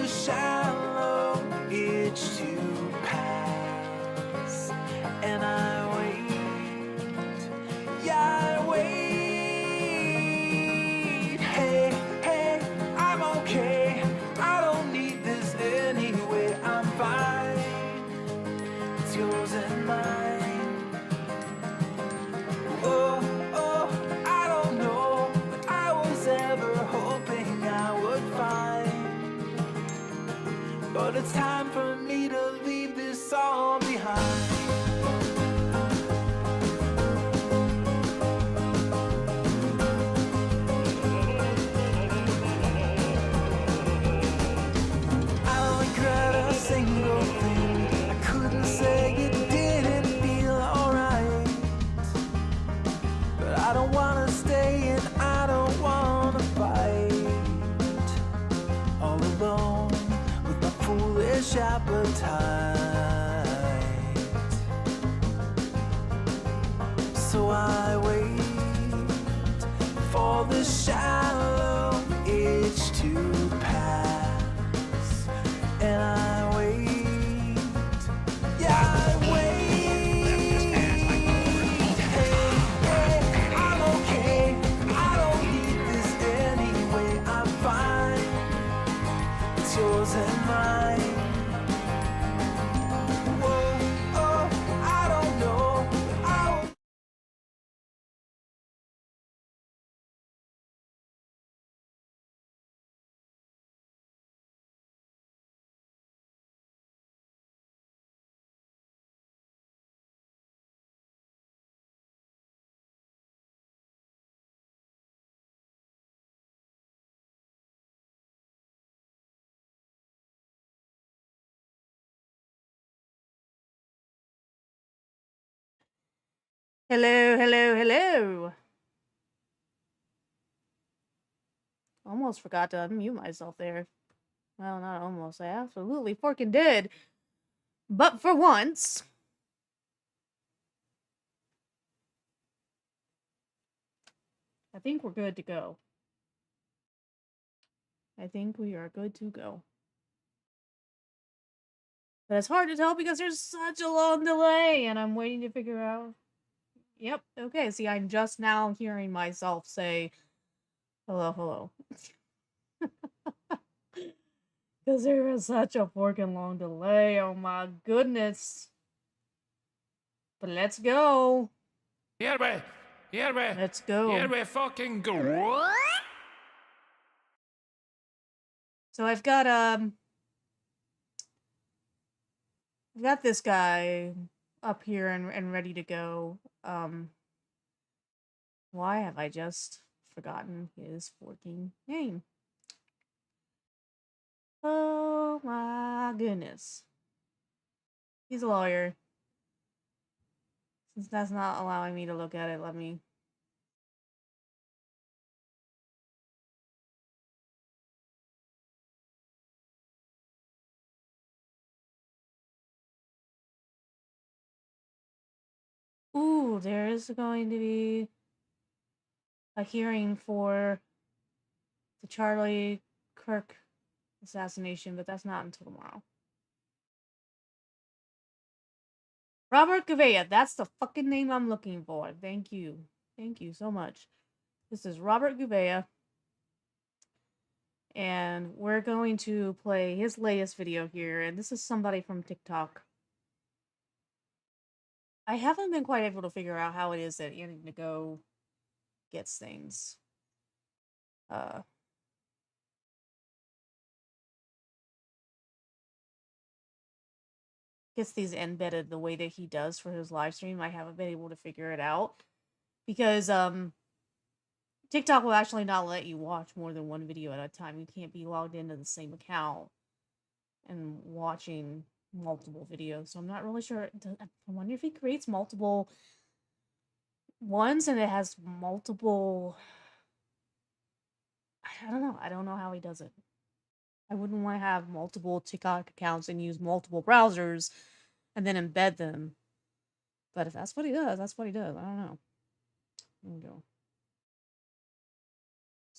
shallow itch to pass, and I wait, yeah, I wait. Hey, hey, I'm okay, I don't need this anyway, I'm fine, it's yours and mine. Oh, oh, I don't know what I was ever hoping I would find, but it's time for me to leave this all behind. I don't regret a single thing. I couldn't say it didn't feel alright, but I don't wanna stay and I don't wanna fight all alone with my foolish appetite. So I wait for the shallow itch to pass, and I wait, yeah, I wait. Hey, hey, I'm okay, I don't need this anyway, I'm fine, it's yours and mine. Whoa, oh, I don't know, but I will. Hello, hello, hello. Almost forgot to unmute myself there. Well, not almost. I absolutely forking did. But for once, I think we're good to go. I think we are good to go. But it's hard to tell because there's such a long delay and I'm waiting to figure out. Yep, okay, see, I'm just now hearing myself say, hello, hello. Because there is such a forking long delay, oh my goodness. But let's go. Here we Let's go. fucking go. So I've got this guy up here and ready to go. Why have I just forgotten his forking name? Oh my goodness. He's a lawyer. Since that's not allowing me to look at it, let me. Ooh, there is going to be a hearing for the Charlie Kirk assassination, but that's not until tomorrow. Robert Gouveia, that's the fucking name I'm looking for. Thank you. Thank you so much. This is Robert Gouveia. And we're going to play his latest video here, and this is somebody from TikTok. I haven't been quite able to figure out how it is that Andy Nago gets things. Gets these embedded the way that he does for his live stream. I haven't been able to figure it out because TikTok will actually not let you watch more than one video at a time. You can't be logged into the same account and watching multiple videos. So I'm not really sure. I wonder if he creates multiple ones and it has multiple. I don't know. I don't know how he does it. I wouldn't want to have multiple TikTok accounts and use multiple browsers and then embed them. But if that's what he does, that's what he does. I don't know. There we go.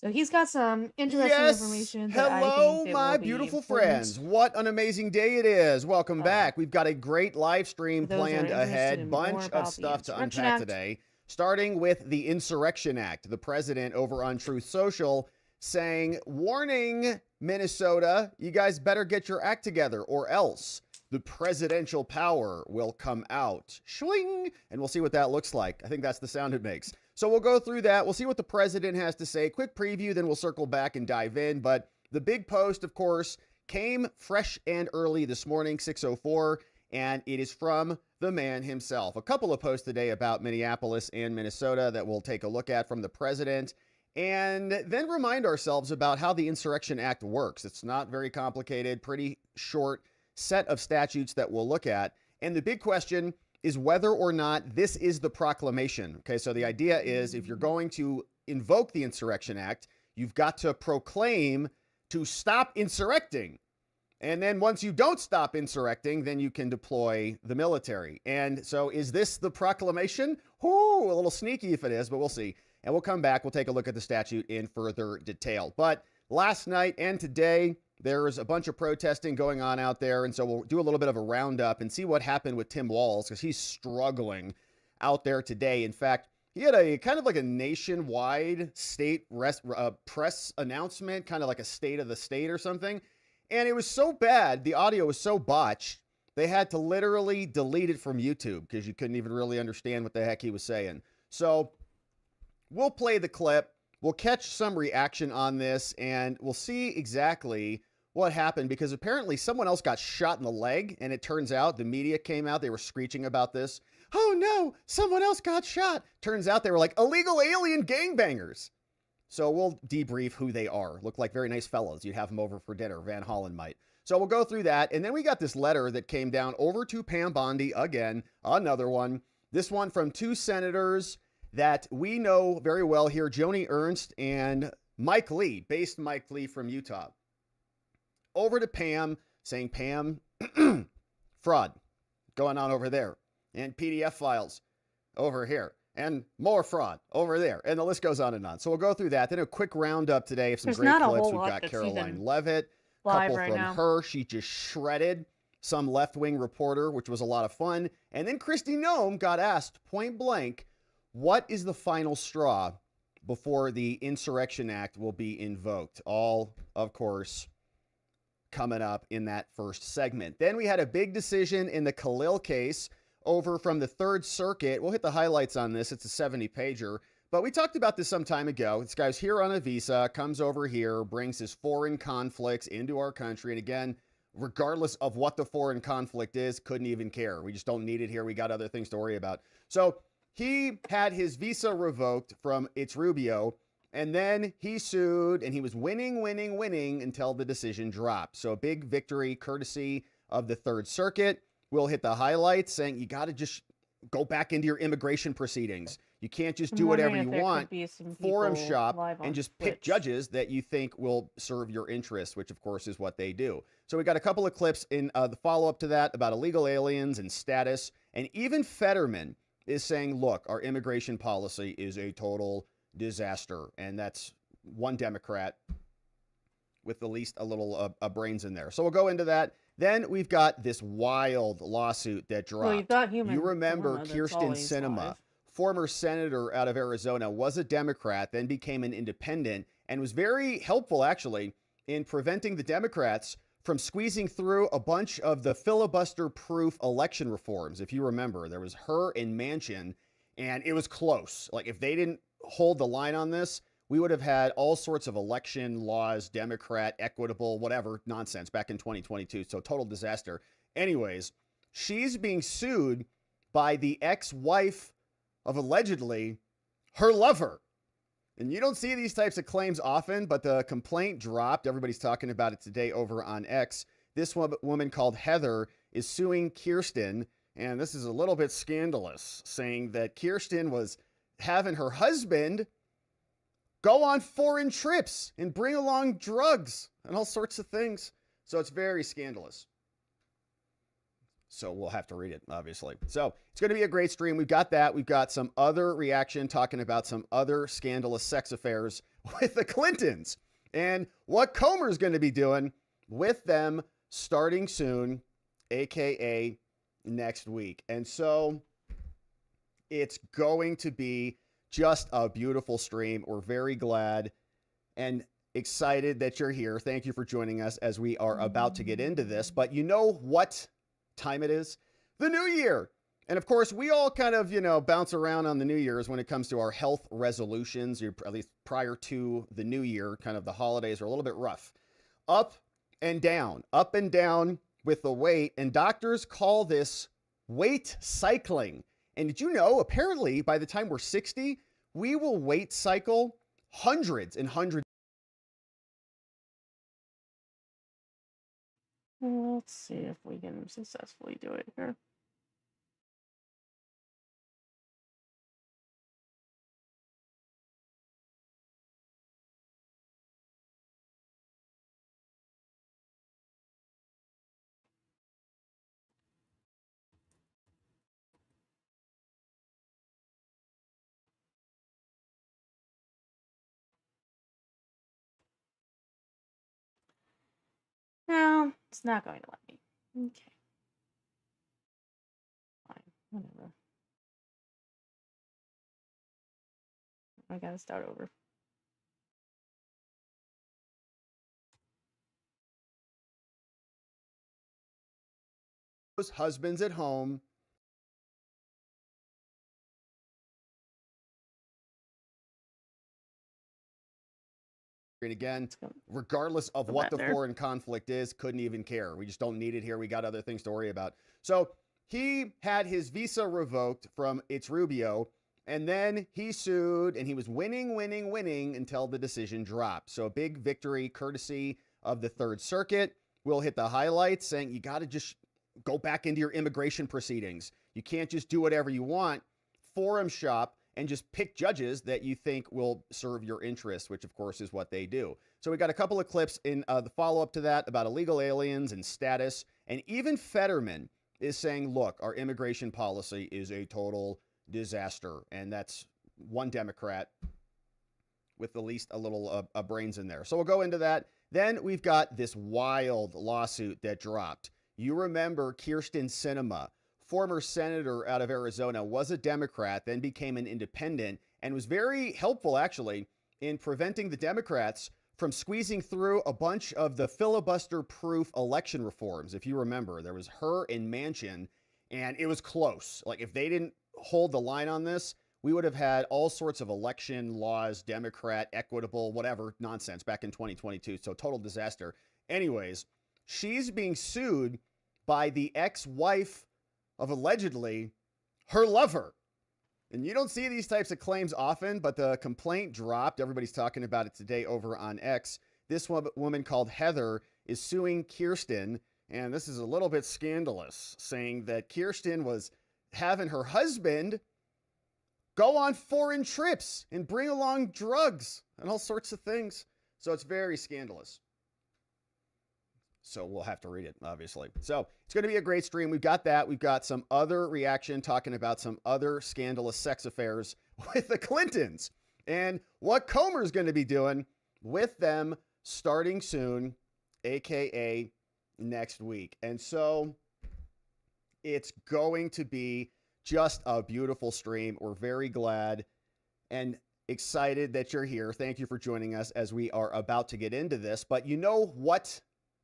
So he's got some interesting Yes. information that I Hello, think that my will be beautiful important friends. What an amazing day it is. Welcome uh, back. We've got a great live stream for those that are planned interested ahead. in more Bunch of about the stuff to Insurrection unpack Act. today, starting with the Insurrection Act. The president over on Truth Social saying, warning, Minnesota, you guys better get your act together or else the presidential power will come out. Swing! And we'll see what that looks like. I think that's the sound it makes. So we'll go through that. We'll see what the president has to say. Quick preview, then we'll circle back and dive in. But the big post, of course, came fresh and early this morning, 6:04, and it is from the man himself. A couple of posts today about Minneapolis and Minnesota that we'll take a look at from the president, and then remind ourselves about how the Insurrection Act works. It's not very complicated, pretty short set of statutes that we'll look at. And the big question is whether or not this is the proclamation. Okay, so the idea is if you're going to invoke the Insurrection Act, you've got to proclaim to stop insurrecting. And then once you don't stop insurrecting, then you can deploy the military. And so is this the proclamation? Ooh, a little sneaky if it is, but we'll see. And we'll come back. We'll take a look at the statute in further detail. But last night and today, there's a bunch of protesting going on out there. And so we'll do a little bit of a roundup and see what happened with Tim Walz, because he's struggling out there today. In fact, he had a kind of like a nationwide state press announcement, kind of like a state of the state or something. And it was so bad, the audio was so botched, they had to literally delete it from YouTube because you couldn't even really understand what the heck he was saying. So we'll play the clip. We'll catch some reaction on this, and we'll see exactly what happened, because apparently someone else got shot in the leg, and it turns out the media came out. They were screeching about this. Oh no, someone else got shot. Turns out they were like illegal alien gangbangers. So we'll debrief who they are. Look like very nice fellows. You'd have them over for dinner. Van Hollen might. So we'll go through that. And then we got this letter that came down over to Pam Bondi again. Another one. This one from two senators that we know very well here, Joni Ernst and Mike Lee, based Mike Lee from Utah. Over to Pam, saying, Pam, fraud going on over there. And PDF files over here. And more fraud over there. And the list goes on and on. So we'll go through that. Then a quick roundup today of some There's great not a clips. whole We've lot got that's Caroline even Levitt, live couple right from now. her. She just shredded some left-wing reporter, which was a lot of fun. And then Kristi Noem got asked point blank, what is the final straw before the Insurrection Act will be invoked? All, of course, coming up in that first segment. Then we had a big decision in the Khalil case over from the Third Circuit. We'll hit the highlights on this. It's a 70-pager. But we talked about this some time ago. This guy's here on a visa, comes over here, brings his foreign conflicts into our country. And again, regardless of what the foreign conflict is, couldn't even care. We just don't need it here. We got other things to worry about. So he had his visa revoked from It's Rubio, and then he sued, and he was winning until the decision dropped. So a big victory courtesy of the Third Circuit. We'll hit the highlights, saying you got to just go back into your immigration proceedings. You can't just do whatever you want, forum shop, and just pick judges that you think will serve your interests, which of course is what they do. So we got a couple of clips in the follow-up to that about illegal aliens and status. And even Fetterman is saying, look, our immigration policy is a total disaster. And that's one Democrat with the least a little brains in there. So we'll go into that. Then we've got this wild lawsuit that dropped. Well, you've got human You remember dilemma that's Kirsten always Sinema, live. former senator out of Arizona, was a Democrat, then became an independent, and was very helpful, actually, in preventing the Democrats from squeezing through a bunch of the filibuster-proof election reforms. If you remember, there was her and Manchin, and it was close. Like, if they didn't hold the line on this, we would have had all sorts of election laws, Democrat, equitable, whatever nonsense back in 2022. So total disaster. Anyways, she's being sued by the ex-wife of allegedly her lover. And you don't see these types of claims often, but the complaint dropped. Everybody's talking about it today over on X. This woman called Heather is suing Kirsten, and this is a little bit scandalous, saying that Kirsten was having her husband go on foreign trips and bring along drugs and all sorts of things. So it's very scandalous. So we'll have to read it, obviously. So it's going to be a great stream. We've got that. We've got some other reaction talking about some other scandalous sex affairs with the Clintons and what Comer's going to be doing with them starting soon, aka next week. And so it's going to be just a beautiful stream. We're very glad and excited that you're here. Thank you for joining us as we are about to get into this. But you know what time it is? The new year. And of course, we all kind of, bounce around on the New Year's when it comes to our health resolutions, at least prior to the new year. Kind of the holidays are a little bit rough. Up and down with the weight. And doctors call this weight cycling. And did you know, apparently, by the time we're 60, we will weight cycle hundreds and hundreds. Let's see if we can successfully do it here. No, it's not going to let me. Okay. Fine, whatever. I gotta start over. Husbands at home. And again, regardless of what the foreign conflict is, couldn't even care. We just don't need it here. We got other things to worry about. So he had his visa revoked from It's Rubio, and then he sued, and he was winning until the decision dropped. So a big victory courtesy of the Third Circuit. We'll hit the highlights saying you got to just go back into your immigration proceedings. You can't just do whatever you want. Forum shop and just pick judges that you think will serve your interests, which of course is what they do. So we got a couple of clips in the follow-up to that about illegal aliens and status. And even Fetterman is saying, look, our immigration policy is a total disaster. And that's one Democrat with the least a little brains in there. So we'll go into that. Then we've got this wild lawsuit that dropped. You remember Kyrsten Sinema, former senator out of Arizona, was a Democrat, then became an independent, and was very helpful, actually, in preventing the Democrats from squeezing through a bunch of the filibuster-proof election reforms. If you remember, there was her and Manchin, and it was close. Like, if they didn't hold the line on this, we would have had all sorts of election laws, Democrat, equitable, whatever nonsense back in 2022. So total disaster. Anyways, she's being sued by the ex-wife of allegedly her lover. And you don't see these types of claims often, but the complaint dropped. Everybody's talking about it today over on X. This woman called Heather is suing Kyrsten, and this is a little bit scandalous, saying that Kyrsten was having her husband go on foreign trips and bring along drugs and all sorts of things. So it's very scandalous. So we'll have to read it, obviously. So it's going to be a great stream. We've got that. We've got some other reaction talking about some other scandalous sex affairs with the Clintons and what Comer's going to be doing with them starting soon, aka next week. And so it's going to be just a beautiful stream. We're very glad and excited that you're here. Thank you for joining us as we are about to get into this. But you know what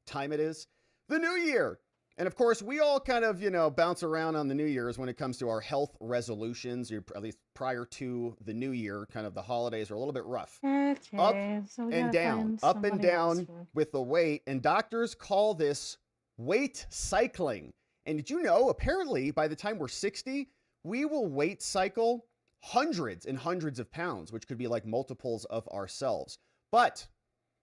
time it is? The new year. And of course, we all kind of, bounce around on the New Year's when it comes to our health resolutions, at least prior to the new year. Kind of the holidays are a little bit rough. Okay, Up so we and gotta down, find up and somebody else down here. with the weight. And doctors call this weight cycling. And did you know, apparently, by the time we're 60, we will weight cycle hundreds and hundreds of pounds, which could be like multiples of ourselves. But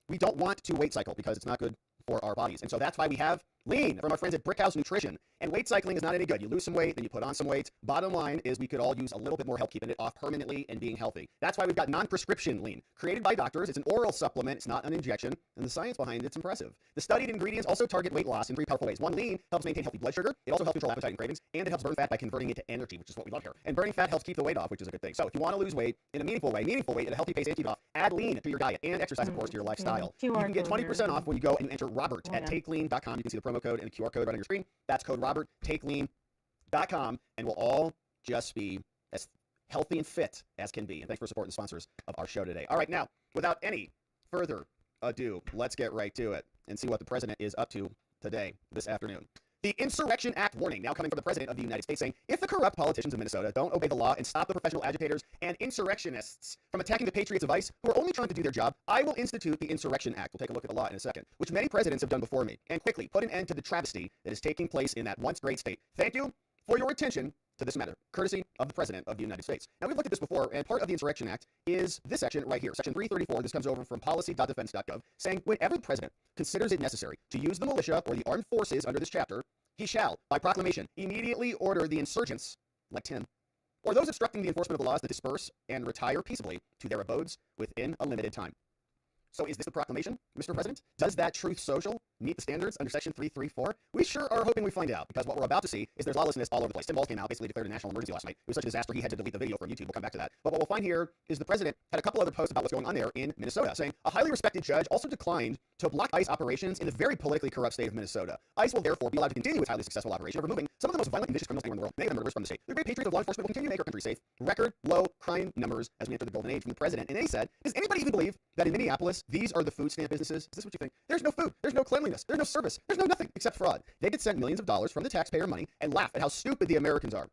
we don't want to weight cycle because it's not good for our bodies. And so that's why we have Lean from our friends at Brickhouse Nutrition. And weight cycling is not any good. You lose some weight, then you put on some weight. Bottom line is we could all use a little bit more help keeping it off permanently and being healthy. That's why we've got non-prescription Lean. Created by doctors, it's an oral supplement, it's not an injection, and the science behind it's impressive. The studied ingredients also target weight loss in 3 powerful ways. 1, Lean helps maintain healthy blood sugar. It also helps control appetite and cravings, and it helps burn fat by converting it to energy, which is what we love here. And burning fat helps keep the weight off, which is a good thing. So if you want to lose weight in a meaningful way at a healthy pace and keep it off, add Lean to your diet and exercise, of course, to your lifestyle. You can get 20% off when you go and enter Robert at takelean.com. You can see the promo code and the QR code right on your screen. That's code Robert, takelean.com, and we'll all just be as healthy and fit as can be. And thanks for supporting the sponsors of our show today. All right, now, without any further ado, let's get right to it and see what the president is up to today, this afternoon. The Insurrection Act warning now coming from the President of the United States saying, if the corrupt politicians of Minnesota don't obey the law and stop the professional agitators and insurrectionists from attacking the patriots of ICE who are only trying to do their job, I will institute the Insurrection Act. We'll take a look at the law in a second, which many presidents have done before me, and quickly put an end to the travesty that is taking place in that once great state. Thank you for your attention to this matter, courtesy of the President of the United States. Now, we've looked at this before, and part of the Insurrection Act is this section right here, Section 334. This comes over from policy.defense.gov, saying whenever the President considers it necessary to use the militia or the armed forces under this chapter, he shall, by proclamation, immediately order the insurgents, like Tim, or those obstructing the enforcement of the laws to disperse and retire peaceably to their abodes within a limited time. So is this the proclamation, Mr. President? Does that Truth Social meet the standards under Section 334? We sure are hoping we find out, because what we're about to see is there's lawlessness all over the place. Tim Walz came out, basically declared a national emergency last night. It was such a disaster, he had to delete the video from YouTube. We'll come back to that. But what we'll find here is the president had a couple other posts about what's going on there in Minnesota, saying a highly respected judge also declined to block ICE operations in the very politically corrupt state of Minnesota. ICE will therefore be allowed to continue its highly successful operation of removing some of the most violent and vicious criminals anywhere in the world, many of them murderers from the state. The great patriots of law enforcement will continue to make our country safe. Record low crime numbers as we enter the golden age from the president. And they said, does anybody even believe that in Minneapolis, these are the food stamp businesses? Is this what you think? There's no food. There's no cleanliness. There's no service. There's no nothing except fraud. They get sent millions of dollars from the taxpayer money and laugh at how stupid the Americans are.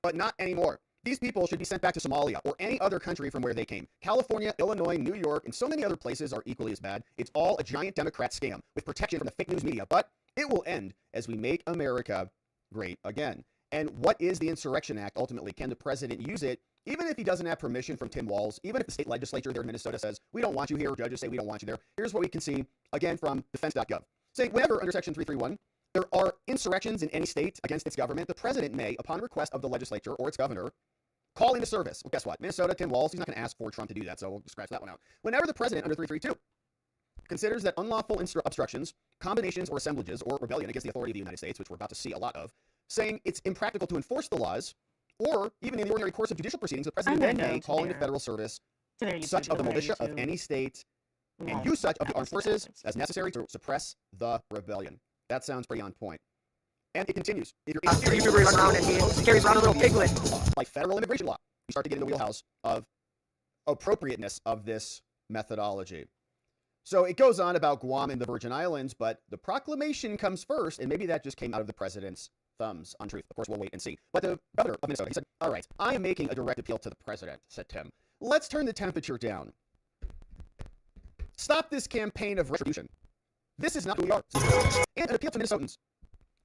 But not anymore. These people should be sent back to Somalia or any other country from where they came. California, Illinois, New York, and so many other places are equally as bad. It's all a giant Democrat scam with protection from the fake news media, but it will end as we make America great again. And what is the Insurrection Act ultimately? Can the president use it even if he doesn't have permission from Tim Walz, even if the state legislature there in Minnesota says, we don't want you here, or judges say we don't want you there? Here's what we can see, again, from defense.gov. Saying whenever, under Section 331, there are insurrections in any state against its government, the president may, upon request of the legislature or its governor, call into service. Well, guess what? Minnesota, Tim Walz, he's not going to ask for Trump to do that, so we'll scratch that one out. Whenever the president, under 332, considers that unlawful obstructions, combinations, or assemblages, or rebellion against the authority of the United States, which we're about to see a lot of, saying it's impractical to enforce the laws, or even in the ordinary course of judicial proceedings, the president then may call into federal service such of the militia of any state and use such of the armed forces as necessary to suppress the rebellion. That sounds pretty on point. And it continues. If you're YouTuber runs around and he carries around a little piglet, like federal immigration law, you start to get in the wheelhouse of appropriateness of this methodology. So it goes on about Guam and the Virgin Islands, but the proclamation comes first, and maybe that just came out of the president's thumbs on truth. Of course, we'll wait and see. But the governor of Minnesota, he said, all right, I am making a direct appeal to the president, said Tim. Let's turn the temperature down. Stop this campaign of retribution. This is not who we are. And an appeal to Minnesotans.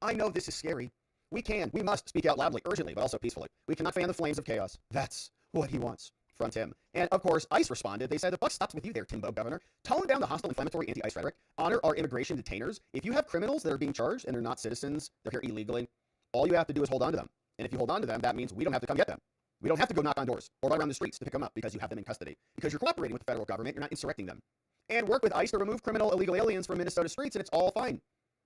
I know this is scary. We must speak out loudly, urgently, but also peacefully. We cannot fan the flames of chaos. That's what he wants from Tim. And of course, ICE responded. They said, the buck stops with you there, Timbo Governor. Tone down the hostile, inflammatory anti-ICE rhetoric. Honor our immigration detainers. If you have criminals that are being charged and they're not citizens, they're here illegally, all you have to do is hold on to them. And if you hold on to them, that means we don't have to come get them. We don't have to go knock on doors or run around the streets to pick them up because you have them in custody. Because you're cooperating with the federal government, you're not insurrecting them. And work with ICE to remove criminal illegal aliens from Minnesota streets, and it's all fine.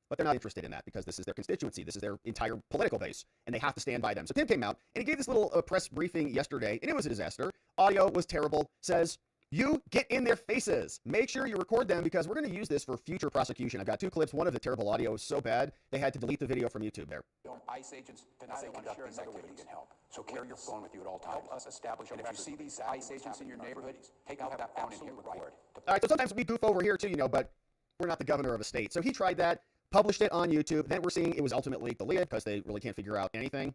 But they're not interested in that because this is their constituency. This is their entire political base, and they have to stand by them. So Tim came out, and he gave this little press briefing yesterday, and it was a disaster. Audio was terrible. Says, you get in their faces. Make sure you record them because we're going to use this for future prosecution. I've got 2 clips. One of the terrible audio was so bad, they had to delete the video from YouTube there. ICE agents deny they conduct these activities. Can help. So carry your phone with you at all times. Help us establish. And if you see these ICE agents in your neighborhood, take out that phone and hit record. All right, so sometimes we goof over here too, but we're not the governor of a state. So he tried that, published it on YouTube. Then we're seeing it was ultimately deleted because they really can't figure out anything.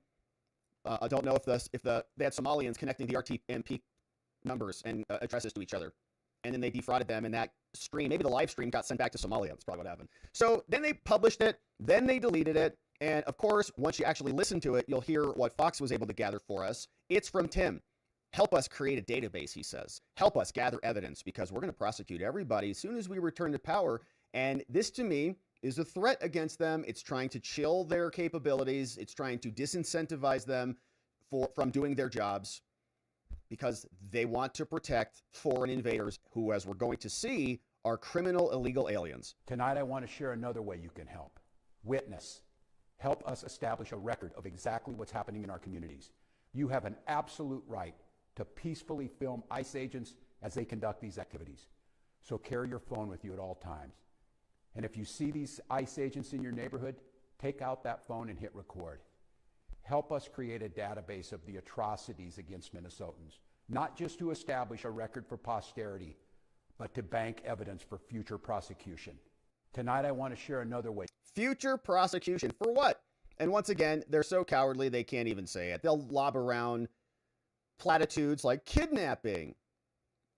I don't know if they had Somalians connecting the RTMP numbers and addresses to each other. And then they defrauded them, and that stream, maybe the live stream got sent back to Somalia. That's probably what happened. So then they published it, then they deleted it, and of course, once you actually listen to it, you'll hear what Fox was able to gather for us. It's from Tim. Help us create a database, he says. Help us gather evidence, because we're going to prosecute everybody as soon as we return to power. And this, to me, is a threat against them. It's trying to chill their capabilities. It's trying to disincentivize them from doing their jobs because they want to protect foreign invaders who, as we're going to see, are criminal illegal aliens. Tonight, I want to share another way you can help. Witness. Help us establish a record of exactly what's happening in our communities. You have an absolute right to peacefully film ICE agents as they conduct these activities. So carry your phone with you at all times. And if you see these ICE agents in your neighborhood, take out that phone and hit record. Help us create a database of the atrocities against Minnesotans, not just to establish a record for posterity, but to bank evidence for future prosecution. Tonight, I want to share another way. Future prosecution for what? And once again, they're so cowardly they can't even say it. They'll lob around platitudes like kidnapping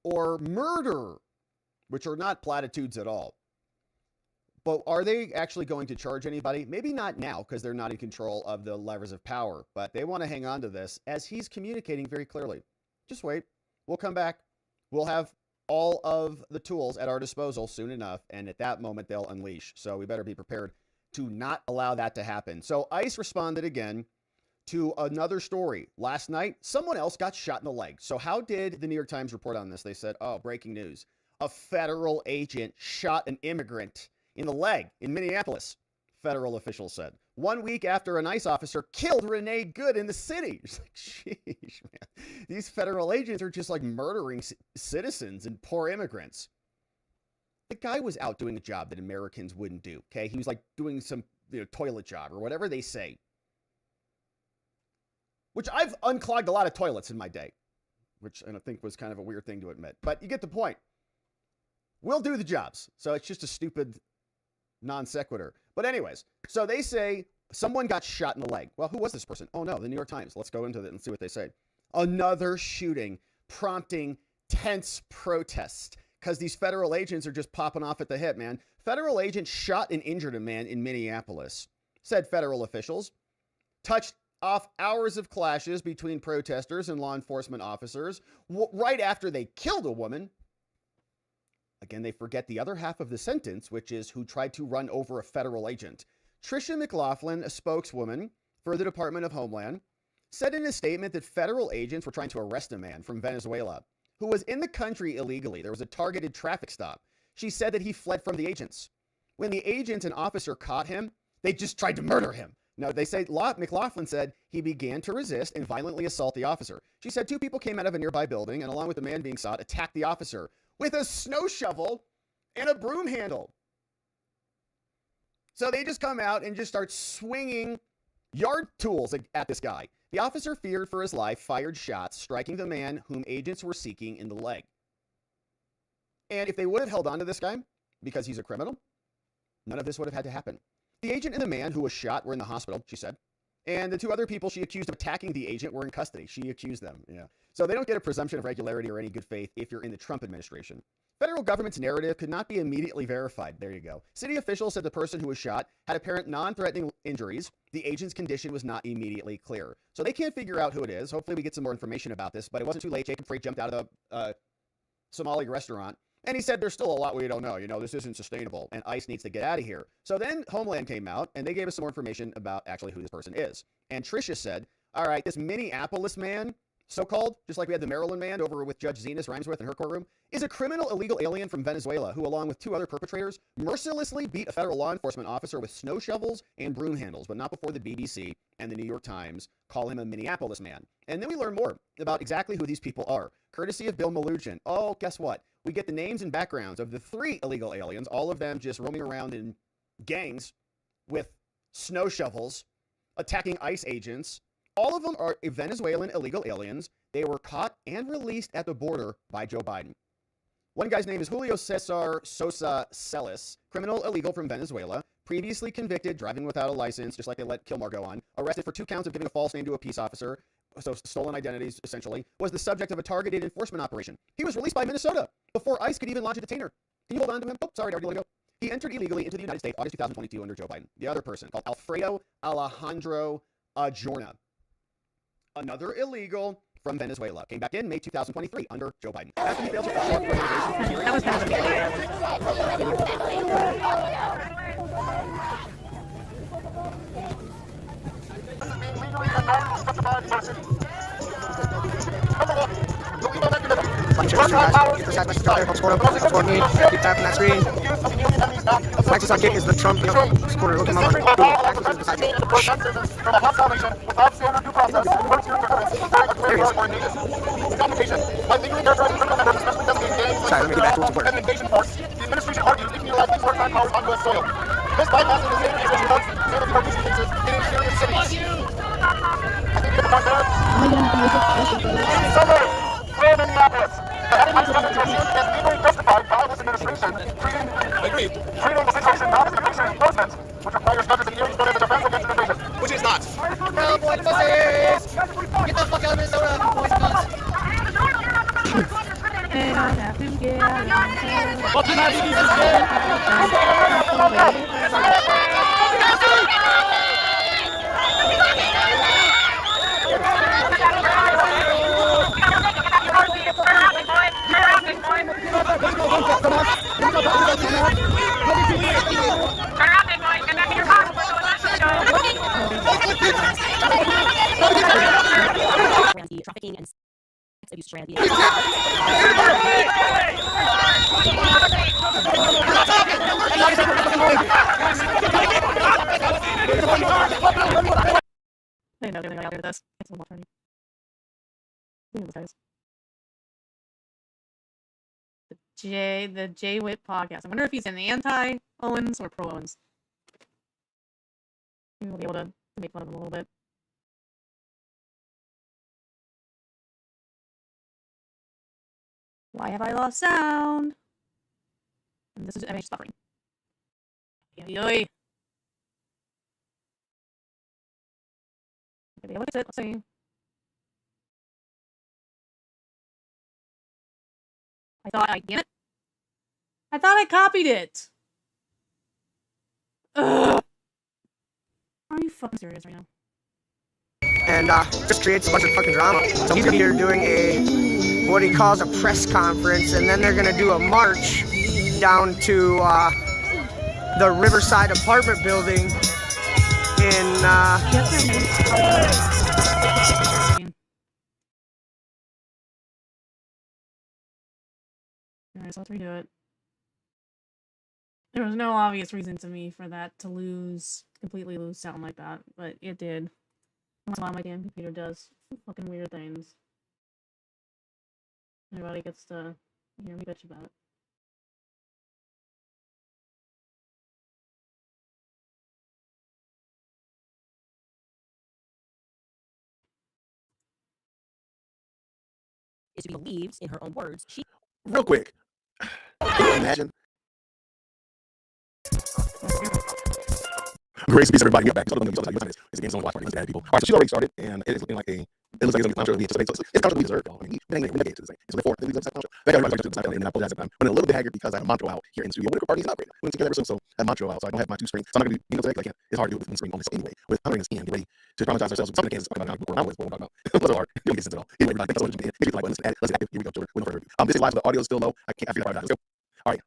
or murder, which are not platitudes at all. But are they actually going to charge anybody? Maybe not now because they're not in control of the levers of power, but they want to hang on to this as he's communicating very clearly. Just wait. We'll come back. We'll have all of the tools at our disposal soon enough, and at that moment they'll unleash. So we better be prepared to not allow that to happen. So ICE responded again to another story. Last night, someone else got shot in the leg. So how did the New York Times report on this? They said, oh, breaking news. A federal agent shot an immigrant in the leg in Minneapolis, federal officials said. 1 week after an ICE officer killed Renee Good in the city. It's like, sheesh, man. These federal agents are just like murdering citizens and poor immigrants. The guy was out doing a job that Americans wouldn't do, okay? He was like doing some toilet job or whatever they say. Which I've unclogged a lot of toilets in my day, which I think was kind of a weird thing to admit. But you get the point. We'll do the jobs. So it's just a stupid non sequitur. But anyways, so they say someone got shot in the leg. Well, who was this person? Oh no, the New York Times. Let's go into it and see what they say. Another shooting prompting tense protests because these federal agents are just popping off at the hip, man. Federal agents shot and injured a man in Minneapolis, said federal officials. Touched off hours of clashes between protesters and law enforcement officers right after they killed a woman. Again, they forget the other half of the sentence, which is who tried to run over a federal agent. Tricia McLaughlin, a spokeswoman for the Department of Homeland, said in a statement that federal agents were trying to arrest a man from Venezuela who was in the country illegally. There was a targeted traffic stop. She said that he fled from the agents. When the agent and officer caught him, they just tried to murder him. No, they say McLaughlin said he began to resist and violently assault the officer. She said 2 people came out of a nearby building and along with the man being sought, attacked the officer with a snow shovel and a broom handle. So they just come out and just start swinging yard tools at this guy. The officer, feared for his life, fired shots, striking the man whom agents were seeking in the leg. And if they would have held on to this guy because he's a criminal, none of this would have had to happen. The agent and the man who was shot were in the hospital, she said. And the 2 other people she accused of attacking the agent were in custody. She accused them. Yeah. So they don't get a presumption of regularity or any good faith if you're in the Trump administration. Federal government's narrative could not be immediately verified. There you go. City officials said the person who was shot had apparent non-threatening injuries. The agent's condition was not immediately clear. So they can't figure out who it is. Hopefully we get some more information about this, but it wasn't too late. Jacob Frey jumped out of the Somali restaurant. And he said, there's still a lot we don't know. This isn't sustainable and ICE needs to get out of here. So then Homeland came out and they gave us some more information about actually who this person is. And Tricia said, all right, this Minneapolis man, so-called, just like we had the Maryland man over with Judge Zenas Rhymesworth in her courtroom, is a criminal illegal alien from Venezuela who, along with 2 other perpetrators, mercilessly beat a federal law enforcement officer with snow shovels and broom handles, but not before the BBC and the New York Times call him a Minneapolis man. And then we learn more about exactly who these people are, courtesy of Bill Malugin. Oh, guess what? We get the names and backgrounds of the 3 illegal aliens, all of them just roaming around in gangs with snow shovels, attacking ICE agents. All of them are Venezuelan illegal aliens. They were caught and released at the border by Joe Biden. One guy's name is Julio Cesar Sosa Celis, criminal illegal from Venezuela, previously convicted, driving without a license, just like they let Kilmar go on, arrested for 2 counts of giving a false name to a peace officer, so stolen identities, essentially, was the subject of a targeted enforcement operation. He was released by Minnesota before ICE could even launch a detainer. Can you hold on to him? Oh, sorry, I already let go. He entered illegally into the United States August 2022 under Joe Biden. The other person, called Alfredo Alejandro Ajorna. Another illegal from Venezuela. Came back in May 2023 under Joe Biden. After he failed to show up for immigration hearing, Like, share the stream, guys. Get the side message out there. Help support me. Keep tapping that screen. Maxis on Kick is the Trump supporter. Look him up on Google. Maxis is beside me. There he is. Sorry, let me get back to support. The administration argued it can utilize these wartime powers on U.S. soil. This bypassing the state administration funds and the purchase cases in Syrian cities. I think you get the point there. In summer, from Minneapolis, the head of the administration has legally justified by this administration treating the situation not as invasion enforcement, which requires judges and hearings, but as a defense against invasion. Which is not. Cowboy pussies! Get the fuck out of Minnesota, boys and guns! What's the matter with trafficking and sex abuse strand. I know getting out of this. It's a little funny. Look at this, guys. The Jay Witt podcast. I wonder if he's an anti-Owens or pro-Owens. Maybe we'll be able to make fun of him a little bit. Why have I lost sound? And this is MH suffering. Yoy. Okay, what is it? Let's see. Damn it. I thought I copied it. Ugh. Are you fucking serious right now? And just creates a bunch of fucking drama. So he's gonna be here doing what he calls a press conference, and then they're gonna do a march down to the Riverside apartment building in Alright, so let's redo it. There was no obvious reason to me for that to completely lose sound like that, but it did. That's why my damn computer does fucking weird things. Everybody gets to hear me bitch about it. Is to be believed in her own words. She Real quick, can you imagine? Grace, peace, everybody. Get back. It's a game zone watch party. It's bad people. All right, so she's already started, and it is looking like it looks like it's going to be a clown show. It's kind of deserved, though. I mean, we're getting to this thing. It's before the clown show. Thank everybody for the and I apologize if I'm running a little bit haggard because I have Montreal out here in the studio. Winter party is not great. We're together so I have Montreal out, so I don't have my two screens. So I'm not going to be today because I can't. It's hard to do with one screen on this anyway. With Hunter and his get ready to traumatize ourselves with something Kansas talking about before I was what we're talking about. It wasn't hard. You don't get sense at all. Anyway, everybody, thanks so much for being here. Make sure you like button, let's get active. Here we go. With no further ado. This is live, so the audio is still low. I feel like let's go. All right.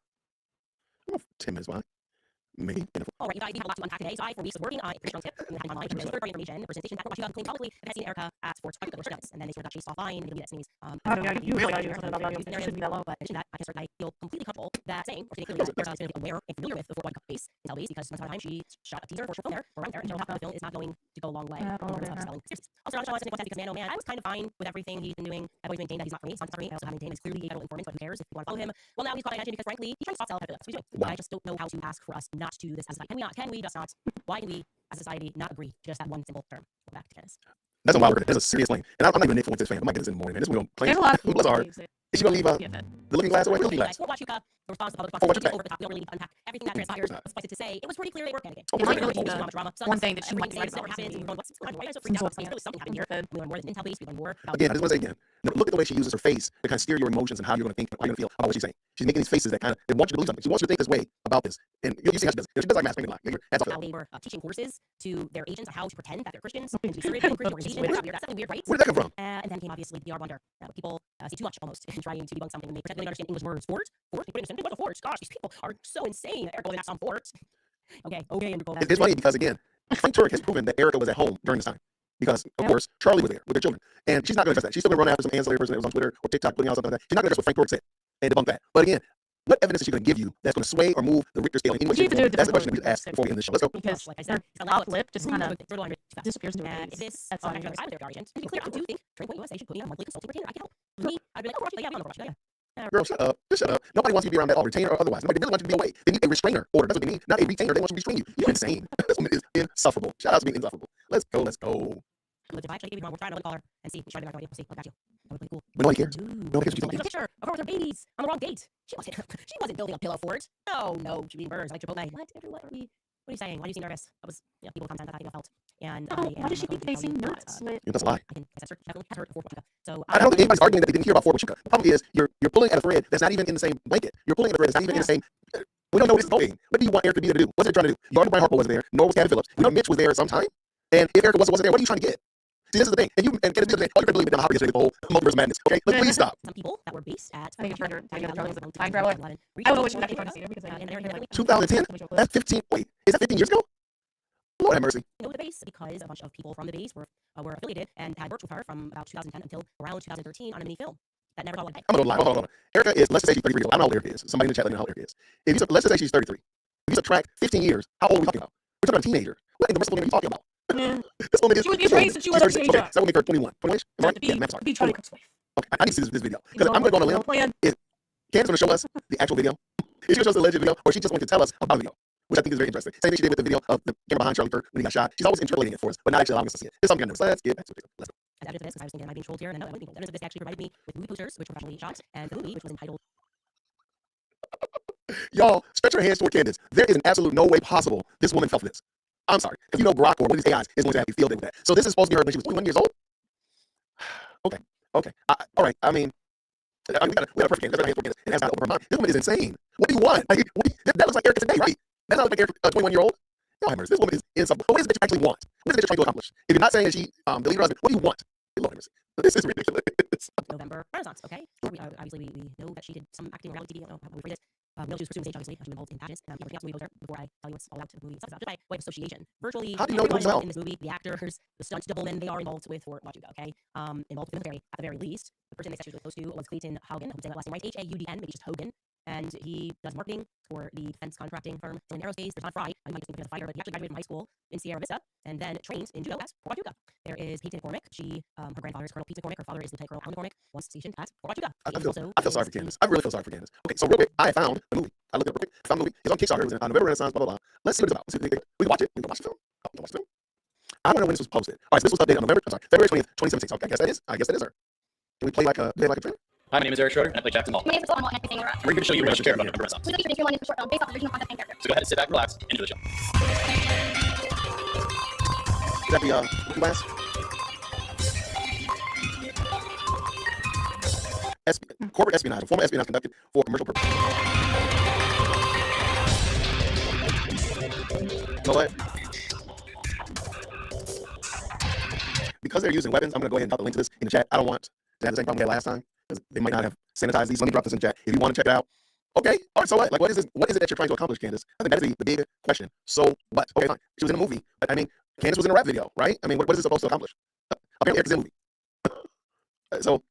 10 minutes behind. Maybe. All right, you guys, we have a lot to unpack today. So I, for weeks, was working on a pretty strong tip and online to third party information, representation that Washington claimed publicly that Betsy and Erica at Sports Public were nuts, and then they sort of got chased offline and deleted SMEs. You really gotta do something about the audio. It shouldn't be that low. But mention that I can start I feel completely comfortable that saying or stating clearly that Erica is going to be aware and familiar with the Fort White case in Tel Aviv because once upon a time she shot a teaser for a short film there or around there and the film is not going to go a long way in terms of selling series. Also, Ron Sean wants to because man, oh man, I was kind of fine with everything he's been doing. I've always maintained that he's not for me. It's not for me. I also have maintained he's clearly a federal informant, but who cares if you want to follow him? Well, now he's caught attention because frankly, he tries to soft sell pedophilia. That's what he's doing. I just don't know how to ask for us not to do this as a society. Can we not? Can we just not? Why can we, as a society, not agree to just that one simple term? Go back to Dennis. That's a wild word. That's a serious lane. And I'm not even an influence fan. I might get this in the morning, man. This one don't play. There's a lot of Bless her heart. Is she going to leave the looking glass away? The looking glass. We'll watch Yuka. The response to the public response over the top. We don't really need to unpack everything that transpires. Suffice it to say, it was pretty clear they were panicking. One thing that she might never happened. What's going on? Why are you so freaked out? There was something happened here. We learn more than intel based. We learn more about. Again, I just want to say again. Look at the way she uses her face to kind of steer your emotions and how you're going to think, how you're going to feel about what she's saying. She's making these faces that kind of they want you to believe something. She wants you to think this way about this. And you see how she does. She does like mass like that's how they were teaching courses to their agents on how to pretend that they're Christians and to be serious in Christian organization. That's something weird, right? Where did that come from? And then came obviously the PR blunder. People see too much almost in trying to debunk something and they pretend they don't understand English words. Fort? They put it in what's a fort? Gosh, these people are so insane. Erica, that's on fort. Okay, Andrew Cole. It's funny because, again, Frank Turek has proven that Erica was at home during this time. Because, of course, Charlie was there with their children. And she's not going to address that. She's still going to run after some ancillary person that was on Twitter or TikTok putting out something like that. She's not going to address what Frank Turek said and debunk that. But again, what evidence is she going to give you that's going to sway or move the Richter scale in any way? She needs to do a That's the question different we ask before we end the show. Let's go. Because Like I said, her it's top allowed lip just kind of to disappears into and her if face. this That's on not the nice. side of their argument, to be clear, I do think TrainPoint USA should put me on a monthly consulting retainer. I can help. For me, I'd be like, oh, Rashida, yeah, I'm on Rashida, yeah. Girl, shut up. Just shut up. Nobody wants you to be around that all, retainer or otherwise. Nobody really wants you to be away. They need a restrainer order. That's what they need. Not a retainer. They want you to restrain you. You're insane. This woman is insufferable. Shout out to being insufferable. Let's go. Let's go. Look, if I actually gave you wrong, we'll try another call her and see. We'll try to figure out a idea. We'll see. I got you. That would be cool. We don't care. Dude. We don't care what you Look at think. the picture of her with her babies on the wrong date. She wasn't building a pillow fort. No, she being birds like Chipotle. What, Andrew? What are you saying? Why do you seem nervous? That was, people comment that I felt. And Why does she think they seem nuts? That's a lie. I can assess her. Definitely has her before Chica. So I don't think anybody's arguing that they didn't hear about Fort Huachuca. The problem is you're pulling at a thread that's not even in the same blanket. You're pulling at a thread that's not even in the same. We don't know what it's going. What do you want Erica to be able to do? What's it trying to do? Barbara Brian Harper was there. Nor was Kathy Phillips. We know Mitch was there at some time. And if Erica wasn't there, what are you trying to get? See, this is the thing. And Kenneth Fields, all you're going to believe in Harper yesterday, the whole multiverse madness. Okay, please stop. some people that were based at I think it's harder. I get Charlie was a time 2011. traveler. I don't know what she's actually trying to say there because I And didn't they're 2010. That's 15. Wait, is that 15 years ago? Lord have mercy. know the base because a bunch of people from the base were affiliated and had worked with her from about 2010 until around 2013 on a mini film that never got one. I'm gonna lie. Hold on. Erica is, let's just say she's 33 years old. I don't know how old Erica is. Somebody in the chat let me know how old Erica is. Let's just say she's 33. If you subtract 15 years, how old are we talking about? We're talking about a teenager. What in the rest of the are you talking about? This woman is. She was being raised since she was a 36. teenager. Okay, so that would make her 21. 21-ish? Am I right? Yeah, math's hard. Be Charlie 21. Cook's wife. Okay, I need to see this video because I'm going to go on a limb. Candace going to show us the actual video. Is she going to show us the alleged video, or is she just going to tell us about the video? Which I think is very interesting. Same thing she did with the video of the camera behind Charlie Kirk when he got shot. She's always interpolating it for us, but not actually allowing us to see it. There's something I know. So let's get back to the video. Let's go. As after this, because I was thinking, am I being trolled here? And no, I wasn't being trolled. Evidence of this actually provided me with movie posters, which were professionally shot, and the movie, which was entitled. Y'all, stretch your hands toward Candace. There is an absolute no way possible this woman fell for this. I'm sorry. If you know Grok or one of these AIs is going to have you feel with that. So this is supposed to be her when she was 21 years old? Okay. All right. I mean, we got a perfect Candace. Let's hands toward Candace. And that's not over her mind. This woman is insane. What do you want? Like, that looks like Erica today, right? That sounds like Erica, 21-year-old. Y'all have mercy. This woman is insufferable. What is it that you actually want? What is it that you're trying to accomplish? If you're not saying that she deleted her husband, what do you want? Lord have mercy. This is ridiculous. November Renaissance, okay? Obviously, we know that she did some acting around TV. I don't know how we phrase it. We know she was pursuing stage, obviously. She was involved in pageants. People reaching out to me before I tell you what's all out to the movie itself. It's about just by way of association. Virtually How do you know everyone who's in this movie, the actors, the stunt doublemen, they are involved with Fort Huachuca, okay? Involved with at the very least. The person they said she was really close to was Clayton Haugen. I would say that last name right. H-A-U-D-N, maybe just Hogan. And he does marketing for the defense contracting firm in aerospace. There's Todd Fry. You might just think he's a fighter, but he actually graduated from high school in Sierra Vista and then trained in judo at Fort Huachuca. There is Peyton McCormick. Her grandfather is Colonel Pete McCormick. Her father is Lieutenant Colonel Alan McCormick. Was stationed at Fort Huachuca. I feel sorry for Candace. I really feel sorry for Candace. Okay, so real quick, I found the movie. I looked up real quick. I found the movie. It's on Kickstarter. It was on November Renaissance, blah, blah, blah. Let's see what it's about. We can watch it. We can watch the film. Watch the film. I don't know when this was posted. All right, so this was updated on February 20th, 2017. So I guess that is her. Can we play like a trailer? Hi, my name is Eric Schroeder, and I play Jackson Mall. My name is Priscilla Mall, and I play Sailor. We're going to show you a character about November Renaissance. We're featured in Tier 1 is a short film based off the original concept and character. So go ahead and sit back, relax, enjoy the show. Is that the Wiki Blast? Corporate espionage, a form of espionage conducted for commercial purposes. You know what? Because they're using weapons, I'm going to go ahead and drop the link to this in the chat. I don't want to have the same problem we had last time because they might not have sanitized these. Let me drop this in the chat if you want to check it out. Okay. All right. So what? Like, what is this? What is it that you're trying to accomplish, Candace? I think that is the big question. So what? Okay, fine. She was in a movie. I mean, Candace was in a rap video, right? I mean, what is it supposed to accomplish? Apparently, Erica's in a movie. So,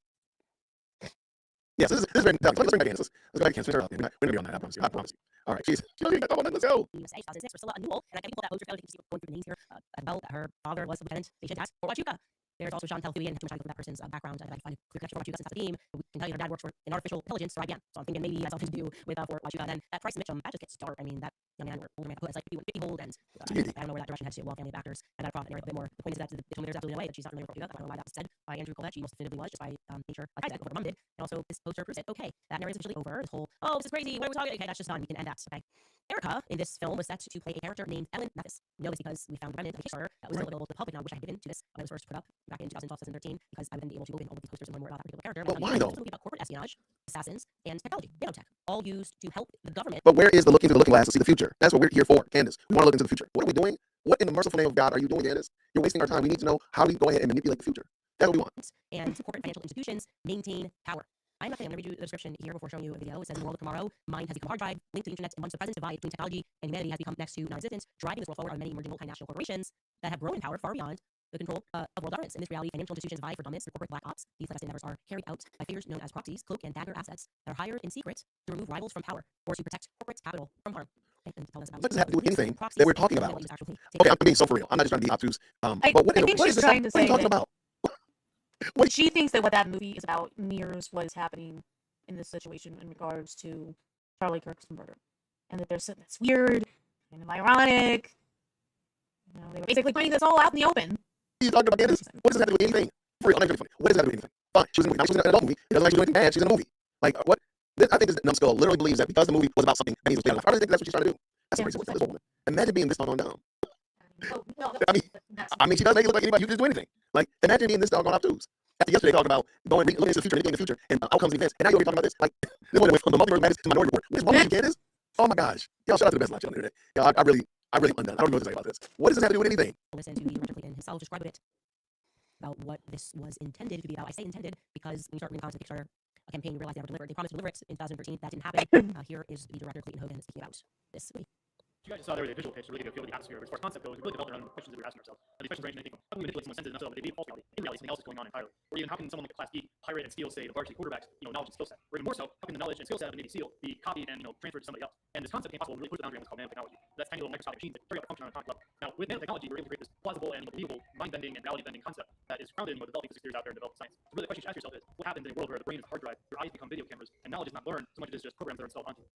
yes, this is very. Let's bring back Candace. Let's go back to Candace. We're going to be on that. I promise you. All right. Jeez. Let's go. 2006, Priscilla Newell, and I think people that poster failed to see going through the names here as well. That her father was Lieutenant stationed at Fort Huachuca. There's also Chantal Thuy, and too much time to look at that person's background. I find a clear connection for Huachuca since that's the theme. We can tell you her dad works for an artificial intelligence, or IBM. So I'm thinking maybe it has something to do with Fort Huachuca. And then that Price Mitchum, that just gets dark. I mean, that young man, older man, it's like 50 old, and I don't know where that direction heads to. Well, family of actors, and I brought an area a bit more. The point is that they told me there's absolutely no way that she's not familiar with Fort Huachuca. I don't know why that was said by Andrew Colette. She most definitively was, just by nature, like I said, what her mom did. And also, this poster proves it. Okay, that narrative is officially over. This whole, oh, this is crazy. What are we talking? Okay, that's just done. We can end that. Okay. Erica in this film was set to play a character named Ellen Mathis. You know this because we found a remnant of a Kickstarter that was still available to the public now, which I had given to this when it was first put up back in 2012, 2013, because I wouldn't be able to open all of these posters and learn more about that particular character. But why though? It's a movie about corporate espionage, assassins, and technology, nanotech, all used to help the government. But where is the looking through the looking glass to see the future? That's what we're here for, Candace. We want to look into the future. What are we doing? What in the merciful name of God are you doing, Candace? You're wasting our time. We need to know how do you go ahead and manipulate the future. That's what we want. And corporate financial institutions maintain power. I'm actually going to read you the description here before showing you a video. It says, in the world of tomorrow, mind has become a hard drive linked to the internet, and once the present divide between technology and humanity has become next to non-existent, driving this world forward are many emerging multinational corporations that have grown in power far beyond the control of world governments. In this reality, financial institutions vie for dominance through corporate black ops. These legacy endeavors are carried out by figures known as proxies, cloak and dagger assets that are hired in secret to remove rivals from power or to protect corporate capital from harm. And tell us about What does that have to do with these anything proxies that we're talking and about? what you actually Okay, I'm being so for real. I'm not just trying to be obtuse. But what, I think what she's is this? trying to What are you say talking that- about? She thinks that what that movie is about mirrors what is happening in this situation in regards to Charlie Kirk's murder, and that there's something that's weird, kind of ironic. You know, they were basically putting this all out in the open. What are you talking about, Candace? What does this have to do with anything? For real, I'm not really funny. What does that have to do with anything? Fine, she was in a movie. Now she's in an adult movie. It doesn't like she's doing anything bad. She's in a movie. Like, what? I think this numbskull literally believes that because the movie was about something, that means it was bad enough. I don't think that's what she's trying to do. That's Yeah. crazy. What's this woman? Imagine being this doggone dumb. Well, I mean, she doesn't make it look like anybody who just do anything. Like, imagine being this doggone obtuse. After yesterday talking about looking into the future, anything in the future, and outcomes and events, and now you're already talking about this. Like, this one went from the multiverse madness to Minority Report. This woman, Candace. Oh my gosh, y'all! Shout out to the best live channel today. Yeah, I really undone. I don't know what to say about this. What does this have to do with anything? listen to the original Clayton himself describe it about what this was intended to be about. I say intended because when you start reading the comments of Kickstarter, a campaign, you realize they never delivered. They promised to deliver it in 2013. That didn't happen. Here is the director, Clayton Hogan, speaking about this movie. You guys just saw there was a visual pitch to really get a feel of the atmosphere. As far as concept goes, we really developed around questions that we were asking ourselves. And these questions range from anything from how can we manipulate someone's senses enough so that they believe false reality? In reality, something else is going on entirely. Or even how can someone like a Class B pirate and steal, say, the varsity quarterback's knowledge and skill set? Or even more so, how can the knowledge and skill set of a Navy SEAL be copied and transferred to somebody else? And this concept became possible when we really pushed the boundary on what's called nanotechnology. That's tiny little microscopic machines that carry out a function on an atomic level. Now, with nanotechnology, we're able to create this plausible and believable mind-bending and reality-bending concept that is grounded in what developing physics theories out there and developed science. So really, the question you should ask yourself is, what happens in a world where the brain is a hard drive, your eyes become video cameras, and knowledge is not learned so much as it is just programs that are installed onto you?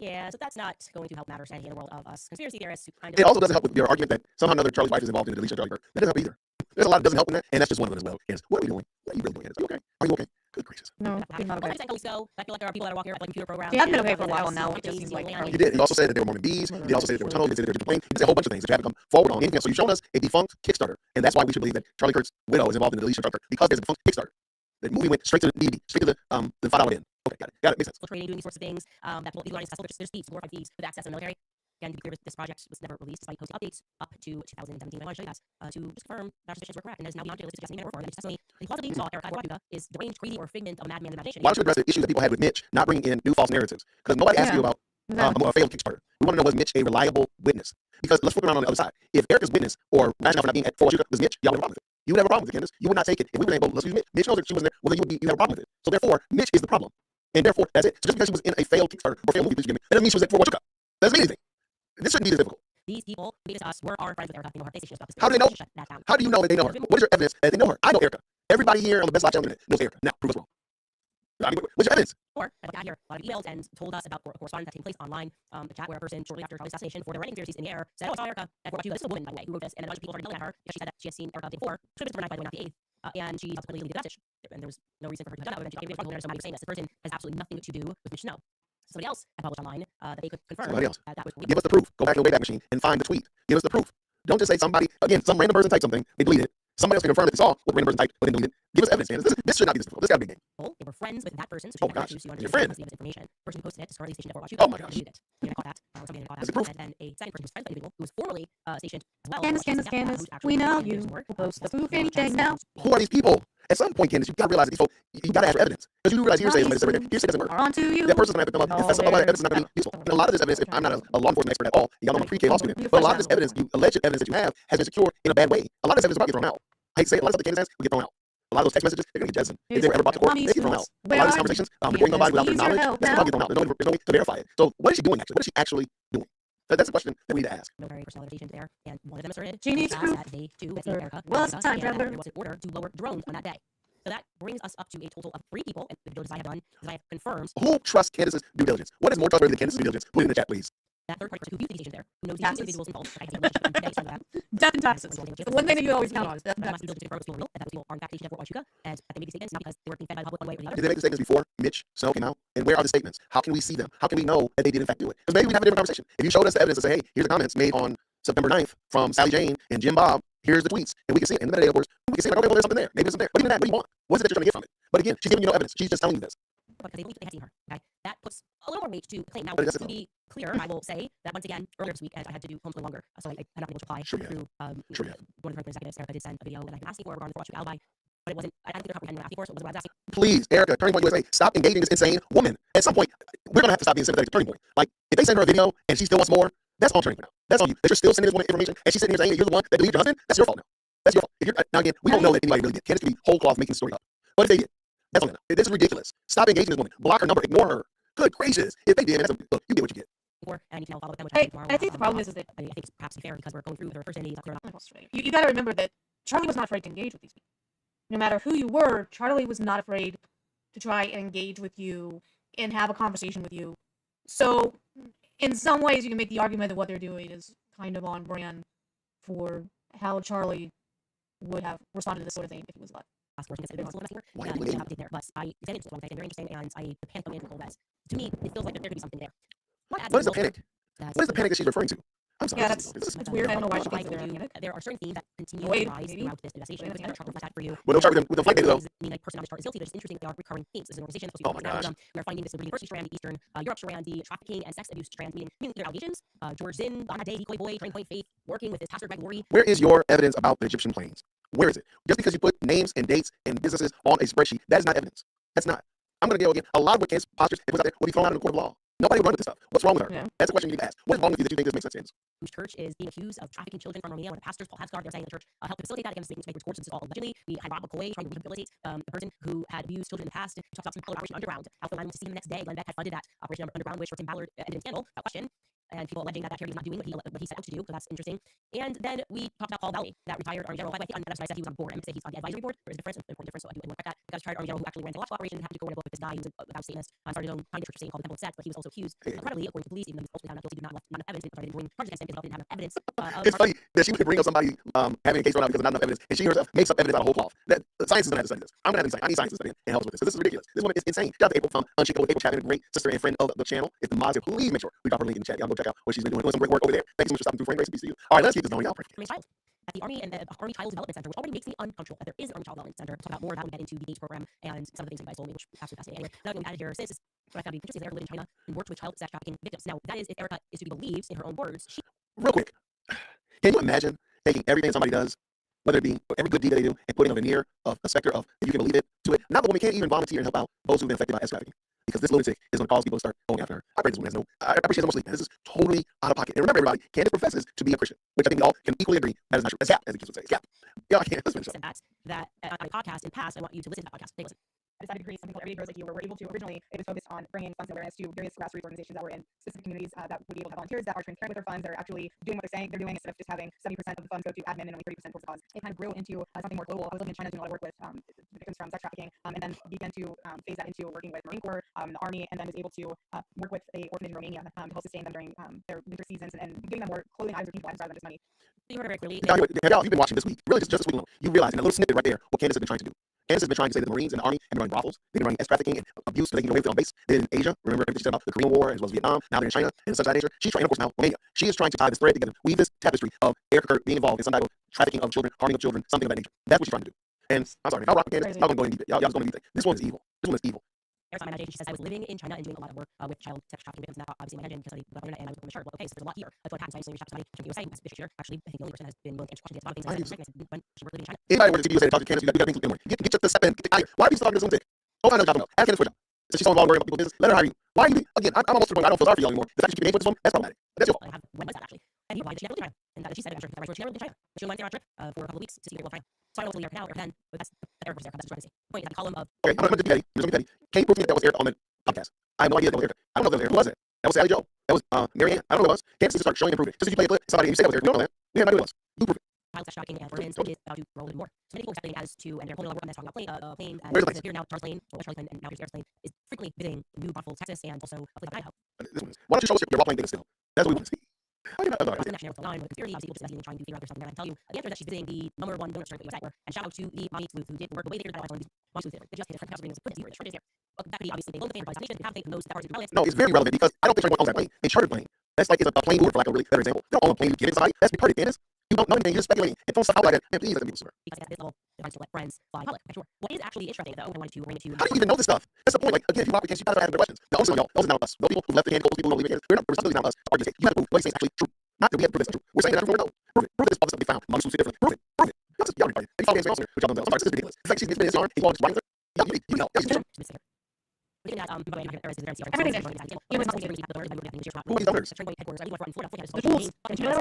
Yeah, so that's not going to help matters any in the world of us conspiracy theorists who kind of. It also doesn't help with your argument that somehow another Charlie's wife is involved in the deletion of Charlie Kirk. That doesn't help either. There's a lot that doesn't help in that, and that's just one of them as well. Is what are we doing? What are you really doing? Are you okay? Are you okay? Good gracious. No, I'm not okay. So I feel like there are people that are walking around like computer programs. She had been okay for a while now. It just seems like He did. He also said that they were Mormon bees. He also said that they were tunnels. He said that they were plane. He said a whole bunch of things that you have to come forward on. Anything else. So you've shown us a defunct Kickstarter, and that's why we should believe that Charlie Kirk's widow is involved in the deletion of Charlie Kirk because there's a defunct Kickstarter. The movie went straight to the DVD, straight to the $5 bin. Okay, got it. Makes sense. Trading, doing these sorts of things that people aren't accessible. There's thieves, glorified thieves with access in the military. Again, to be clear, this project was never released despite posting updates up to 2017. I want to show you guys to just confirm that our suspicions were correct, and that is now beyond realistic testing and reform. And testimony plausibly saw Erica Iwaruga is deranged, crazy, or figment of a madman's imagination. Why don't you address the issues that people had with Mitch not bringing in new false narratives? Because nobody asked you about a failed Kickstarter. We want to know, was Mitch a reliable witness? Because let's flip around on the other side. If Erica's witness or rationale for not being at Fort Huachuca was Mitch, y'all would have a problem with it. You would have a problem with it, Candace. You would not take it. If we were saying, well, let's use Mitch. Mitch knows that she wasn't there. Well, then you have a problem with it. So therefore, Mitch is the problem. And therefore, that's it. So just because she was in a failed Kickstarter or failed movie, that doesn't mean she was at Fort Huachuca. That doesn't mean anything. This shouldn't be this difficult. These people, we us, were our friends with Erica. They know her. They say she about this. How do they know? Shut that down. How do you know that they know her? What is your evidence that they know her? I know Erica. Everybody here on the Best Live Channel knows Erica. Now, prove us wrong. I mean, what's your evidence? Or, I got here a lot of emails and told us about correspondence that taking place online. The chat where a person shortly after Charlie's assassination, for their writing conspiracies in the air, said, "Oh, I saw Erica." And this is a woman, by the way, who wrote this, and a bunch of people started yelling at her because she said that she had seen Erica the day before. She was overnight, by the way, not the 8th. And she subsequently deleted the message. And there was no reason for her to have done that. And she came to the somebody was saying this. This person has absolutely nothing to do with Mitch Snow. Somebody else had published online that they could confirm. Somebody else. That was Give us the proof. Go back to the Wayback Machine and find the tweet. Give us the proof. Don't just say somebody, again, some random person typed something, they deleted it. Somebody else can confirm that they saw what the random person typed, but they deleted it. Give us evidence, man. This should not be this difficult. This got to be a game. They were friends with that person. So Oh, gosh. Your friend. The information. The person who posted it is currently stationed at Fort Huachuca. Oh, my gosh. Deleted it. You're gonna call that. Somebody didn't call That's that. the proof. And then a second person who's friends with the individual who was formerly stationed as well. Candace, we know you. We'll post the proof anything now. Who are these people? At some point, Candace, you got to realize that these folks, you got to ask for evidence. Because you do realize hearsay is right there. Hearsay doesn't work. On to you. That person's going to have to come up. If some of that evidence is not going to be useful. And a lot of this evidence, I'm not a law enforcement expert at all. Y'all know I'm a pre-K law student. But a lot of this evidence, alleged evidence that you have, has been secured in a bad way. A lot of this evidence is about to get thrown out. I hate to say it, a lot of stuff that Candace has will get thrown out. A lot of those text messages, they're going to get jettisoned. If they were ever brought to court, they get thrown out. A lot of these conversations, reporting somebody without their knowledge, that's going to get thrown out. There's no way to verify it. So what is she doing actually? What is she actually doing? That's a question that we need to ask. No very personal motivation there, and one of them asserted She needs proof. that they too, as Erica, Well, it's time and traveler. there was an order to lower drones on that day. So that brings us up to a total of 3 people, and the due diligence I have done is I have confirmed Who trusts Candace's due diligence? What is more trustworthy than Candace's due diligence? Put it in the chat, please. that third party person who viewed the station there, who knows Taxes. these individuals involved. I have a relationship with them today, so that. Death and taxes. The one thing that you always count on is death and But taxes. due diligence confirms people real, and that those people are in fact stationed at Fort Huachuca, and that they made these statements not because they were being fed by the public one way or the other. Did they make the statements before Mitch Snow came out? And where are the statements? How can we see them? How can we know that they did in fact do it? Because maybe we'd have a different conversation. If you showed us the evidence and say, hey, here's the comments made on September 9th from Sally Jane and Jim Bob, here's the tweets, and we can see it in the metadata boards. We can see like, okay, well, there's something there. Maybe there's something there. But even that, what do you want? What's it that you're trying to get from it? But again, she's giving you no evidence. She's just telling you this. Because they believed they had seen her. Okay, that puts a little more weight to the claim. Now, But it to doesn't. be clear, I will say that once again earlier this week, as I had to do homeschooling longer, so I had not been able to apply Sure you have. through Sure you have. one of the executives. Erica did send a video that I've been asking for regarding the Fort Huachuca alibi. but it wasn't. I think they're comprehending what I'm asking for, so it wasn't what I was asking. Please, Erica, Turning Point USA, stop engaging this insane woman. At some point, we're gonna have to stop being sympathetic to Turning Point. Like, if they send her a video and she still wants more, that's on Turning Point now. That's on you. That you're still sending this woman information and she's sitting here saying that you're the one that deleted your husband. That's your fault now. That's your fault. If you're, now again, we don't know that anybody really did. Candace could be whole cloth making the story up. But if they did, that's on them. This is ridiculous. Stop engaging this woman. Block her number. Ignore her. Good gracious. If they did, that's look, you get what you get. And you can follow up with them, which I tomorrow. I think the problem is that I think it's perhaps fair because we're going through their first identity. you got to remember that Charlie was not afraid to engage with these people. No matter who you were, Charlie was not afraid to try and engage with you and have a conversation with you. So, in some ways, you can make the argument that what they're doing is kind of on brand for how Charlie would have responded to this sort of thing if he was alive. But I examined this one, I find very interesting, and I panicked on it that to me, it feels like there could be something there. What is the panic? What is the panic that she's referring to? I'm sorry. Yeah, that's weird. I don't know why she thinks they're in it. There are certain themes that continue to rise throughout this investigation. For you. Well, don't start with the flight data, though. The person on this chart is guilty, but it's interesting that there are recurring themes. This is an organization Oh my gosh. We are finding this with the University strand, the Eastern Europe strand, the trafficking and sex abuse strand, meaning their allegations. George Zinn, Donna Day, Decoy Boy, Turning Point Faith, working with this Pastor Greg Laurie. Where is your evidence about the Egyptian planes? Where is it? Just because you put names and dates and businesses on a spreadsheet, that is not evidence. That's not. I'm going to go again. A lot of what Candace postures and puts out there will be thrown out in the court of law. Nobody will run with this stuff. What's wrong with her? Yeah. That's a question you need to ask. What's wrong with you that you think this makes sense? Whose church is being accused of trafficking children from Romania. One of the pastors, Paul Havsgaard, they're saying the church helped facilitate that against the statements made towards this is all allegedly. We had Rob McCoy trying to rehabilitate the person who had abused children in the past. Talked about some Operation Underground. Alpha went to see him the next day. Glenn Beck had funded that Operation Underground, which for Tim Ballard ended in scandal. That question. And people alleging that charity was not doing what he set out to do, so that's interesting. And then we talked about Paul Valley, that retired Army General. By the way, I said he was on board. I'm going to say he's on the advisory board. There is a difference, an important difference, so I do want to correct that. Because retired Army General who actually ran the Watch operation and had to go in a book with this guy who was a Satanist, started his own kind of church saying called the Temple of Set, but he was also accused, incredibly, according to police, even though he was ultimately found not guilty, did not have enough evidence, started bringing charges against him because he didn't have enough evidence. It's funny that she could bring up somebody having a case thrown out because of not enough evidence, and she herself makes up evidence out of whole cloth. That science is going to have to study this. I'm going to have to study. I need science to study it and help us with this. So this is ridiculous. This woman is insane. Shout out to April from Unshakable April Chapman, a great sister and friend of the channel. If the mods here, please make sure we drop her link in the chat. Y'all go check out what she's been doing some great work over there. Thank you so much for stopping through Frame Race. Peace to you. All right, let's keep this going. Y'all Child at the Army and the Army Child Development Center, which already makes me uncomfortable that there is an Army Child Development Center. Talk about more about when we get into the Gates program and some of the things you guys told me, which is absolutely fascinating. Anyway, another thing we added here, since what I found interesting is that Erica lived in China and worked with child sex trafficking victims. Now, that is, if Erica is to be believed in her own words, she... Real quick, can you imagine taking everything somebody does, whether it be every good deed that they do, and putting a veneer of a specter of, if you can believe it, to it? Not the woman can't even volunteer and help out those who've been affected by sex trafficking. Because this lunatic is going to cause people to start going after her. I pray this woman has no. I appreciate so much sleep. This is totally out of pocket. And remember, everybody, Candace professes to be a Christian, which I think we all can equally agree that is not true. That's cap, as the kids would say. It's cap. Yeah, I can't. Let's finish up. That on a podcast in past, I want you to listen to that podcast. Take a listen. I decided to create something called Everyday Grows Like You, where we're able to, originally, it was focused on bringing funds and awareness to various grassroots organizations that were in specific communities that would be able to have volunteers that are transparent with their funds, that are actually doing what they're saying they're doing, instead of just having 70% of the funds go to admin and only 30% towards the cause. It kind of grew into something more global. I was living in China doing a lot of work with victims from sex trafficking, and then began to phase that into working with Marine Corps, the Army, and then was able to work with a orphanage in Romania to help sustain them during their winter seasons and giving them more clothing, items, or people rather than just money. You heard it very clearly. Have y'all been watching this week? Really, just this week alone, you realize in a little snippet right there what Candace has been trying to do. Candace has been trying to say that the Marines and the Army have been running brothels, they've been running sex trafficking and abuse so they can get away with it on base. They're in Asia. Remember everything she said about the Korean War as well as Vietnam. Now they're in China and such that nature. She's trying, of course, now Romania. She is trying to tie this thread together, weave this tapestry of Erica Kirk being involved in some type of trafficking of children, harming of children, something of that nature. That's what she's trying to do. And I'm sorry, if y'all rock with Candace, y'all gonna go and deep it. Y'all just going to deep it. This one is evil. This one is evil. Erica, my she says, I was living in China and doing a lot of work with child sex trafficking victims. Now, obviously, my because I got on the internet and I was on the chart. Well, okay, so there's a lot here. That's what happens. So you reach out to somebody from the USA, as Bishop here. Actually, I think the only person has been willing to answer questions about a lot of things. When she worked living in China. Anybody were to TV USA to talk to Candace, you got things to do. Get the step in, get out of here. Why are you still talking to this lunatic? Go find another job. Ask Candace for a job. So she's so involved worrying about people's business. Let her hire you. Why are you again? I'm almost to the point I don't feel sorry for y'all anymore. The fact that you keep names with this woman, that's problematic. That's your fault. When was that actually? And he replied that she never lived in China. And that she said that she never lived in China. She went there on a trip for a couple of weeks to see Great Wall of China. So I don't know if it's Erica now or then, but that's Erica was Erica. That's what I'm trying to say. Point is that the column of. Okay, I'm gonna be petty. I'm just gonna be petty. Can you prove to me that was Erica on the podcast? I have no idea that was Erica. I don't know if that was Erica. Who was it? That was Sally Joe. That was Marianne. I don't know who it was. Candace just start showing and proving. Just if you play a clip, somebody and you say that was Erica. You don't know that. We have no idea what it was. You prove it. Child sex trafficking and orphans is about to grow even more. So many people are speculating as to, and they're holding a lot of talking about plane. Where's the place? Here now, Charles Lane, and now here's Eric Lane, is frequently visiting New Braunfels, Texas, and also a place like Idaho. Why don't you show us your raw plane data still? That's what we want to see. Across the national line with conspiracy, obviously people just investigating, trying to figure out there's something there. I can tell you the answer is that she's visiting the #1 donor strength website. And shout out to the Mommy Sleuth who did work way later than I was on these Mommy Sleuth theater. They just hit a front house readings, put it here, it's here. But that could be obviously they own the plane by destination, they have the knows that part is No, it's very relevant because I don't think Turning Point owns that plane. They chartered plane. That's like it's a plane Uber for lack of a really better example. They don't own a plane you get inside. That's retarded, Candace. You don't know anything, you're just speculating. And don't stuff out like that. Man, please let them people, sir. Because at this level, they're trying to let friends fly in public. Sure. What is actually interesting though, I wanted to bring it to you. How do you even know this stuff? That's the point. Like again, if you rock with Candace, you gotta ask the questions. The only y'all, those are not us. Those people who left the hand, those people who don't believe in Candace, we're really not us. Argue this. You have to prove what he's saying is actually true. Not that we have to prove this is true. We're saying that's true. Prove it. Prove it. This is something we found. Money differently. Prove it. Prove it. Y'all retarded. If you follow same officer, which y'all don't know. I'm sorry, this is ridiculous. It's like she's getting his arm, he walks right there. You know, Everything that, by the way, there is Everything. Who are these donors?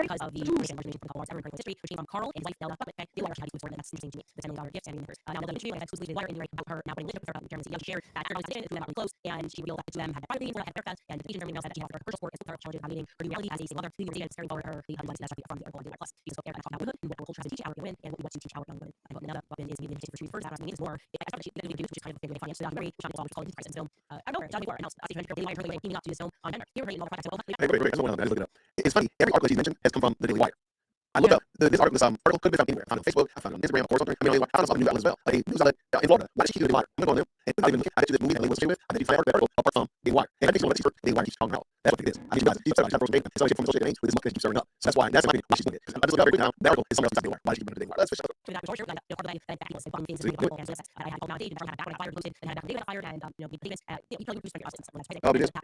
because of the history, which came from Carl and his wife Bella. Okay, the wire strategy for that's interesting to me. The $10 million gift and hers. Now, the interview I had exclusively wire in the about her now putting with her German CEO. She shared that everyone was in that close, and she revealed that the two of them had privately were at haircuts, and the patient Germany knows that she had her commercial sport and her challenging evaluating her new reality as a single mother. The university is staring forward her the hundreds that's from the article on Plus. She spoke there and talked about women and what culture has to teach our women and what to teach our young women. And what another weapon is needed to for first asking is more. I started she literally do which is kind of a thing with finance. So documentary, which is called Crisis Film. I don't know, John before announced the Daily Wire her teaming up to this film on gender. Here, in all the projects. Wait, I just look it up. It's funny. Every article she's mentioned has come from the Daily Wire. I looked up this article. This article could be found anywhere. I found it on Facebook. I found it on Instagram, of course. I mean, I found it on news outlets as well. Like a news outlet in Florida. Why did she keep the Wire? I'm gonna go on there and not even look. I bet you this movie that was with. I bet you find that article apart from the Wire. And I think someone that the Wire she's talking about. That's what it is. I mean, you guys, she's not from social media with this much that she's stirring up. So that's why. That's my opinion. Why she's doing it. I just looked up every time. The article is somewhere else inside the Wire. Why did she keep it on the Wire? Let's fish out.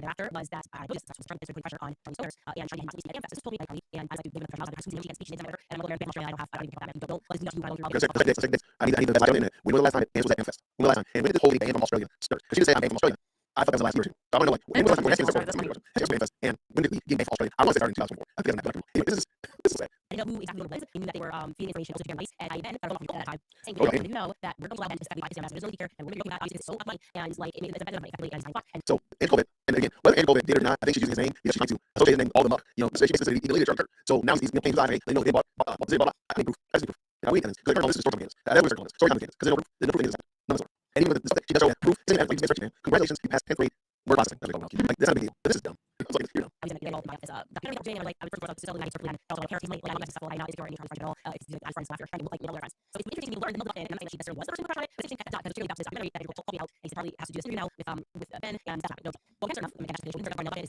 After was that was pressure on Stoner and trying to speak against this told me and as I do give it a she can't speak and I'm looking at Australia. I don't have don't what is the I need the last minute. When was the last time it was at Amfest? When was the last time? And when did this whole ban from Australia start? Because she just said I'm banned from Australia. I thought that was the last version. So I want to know, like, when was the last time Amfest? And when did we get banned from Australia? I want to say started in 2004. I think that's not this is sad. I know who exactly what it was. He knew that they were feeding information also to their mice, and I then I don't know at that time saying you know that we're going to allow them to 75% as there's no care, and we're looking at obviously it's so money and like it made it better money effectively and and so Andrew Covid, and again, whether Andrew Covid did it or not, I think she's using his name because she's trying to associate his name, all them up. You know, so she basically said he deleted her. So now he's paying his eye. They know they bought I think proof. I think proof. Now we can because they're on this is story from That was story from because they know proof. There's no proof. None of it. And even with the stuff that she does show that proof, it's like you man. Congratulations, you passed 10th grade. We're positive. Like that's not a big deal. But this is dumb. It's like you know. I was in the documentary like I was first still like circle and also like parents like I'm successful. I know it's going to try to all it's I'm friends after trying to like their friends. So it's interesting to learn the middle and I'm saying she was the person who tried it, but it's interesting because it's really about this documentary that people told me out and he probably has to do this interview now with Ben and that's not well cancer enough.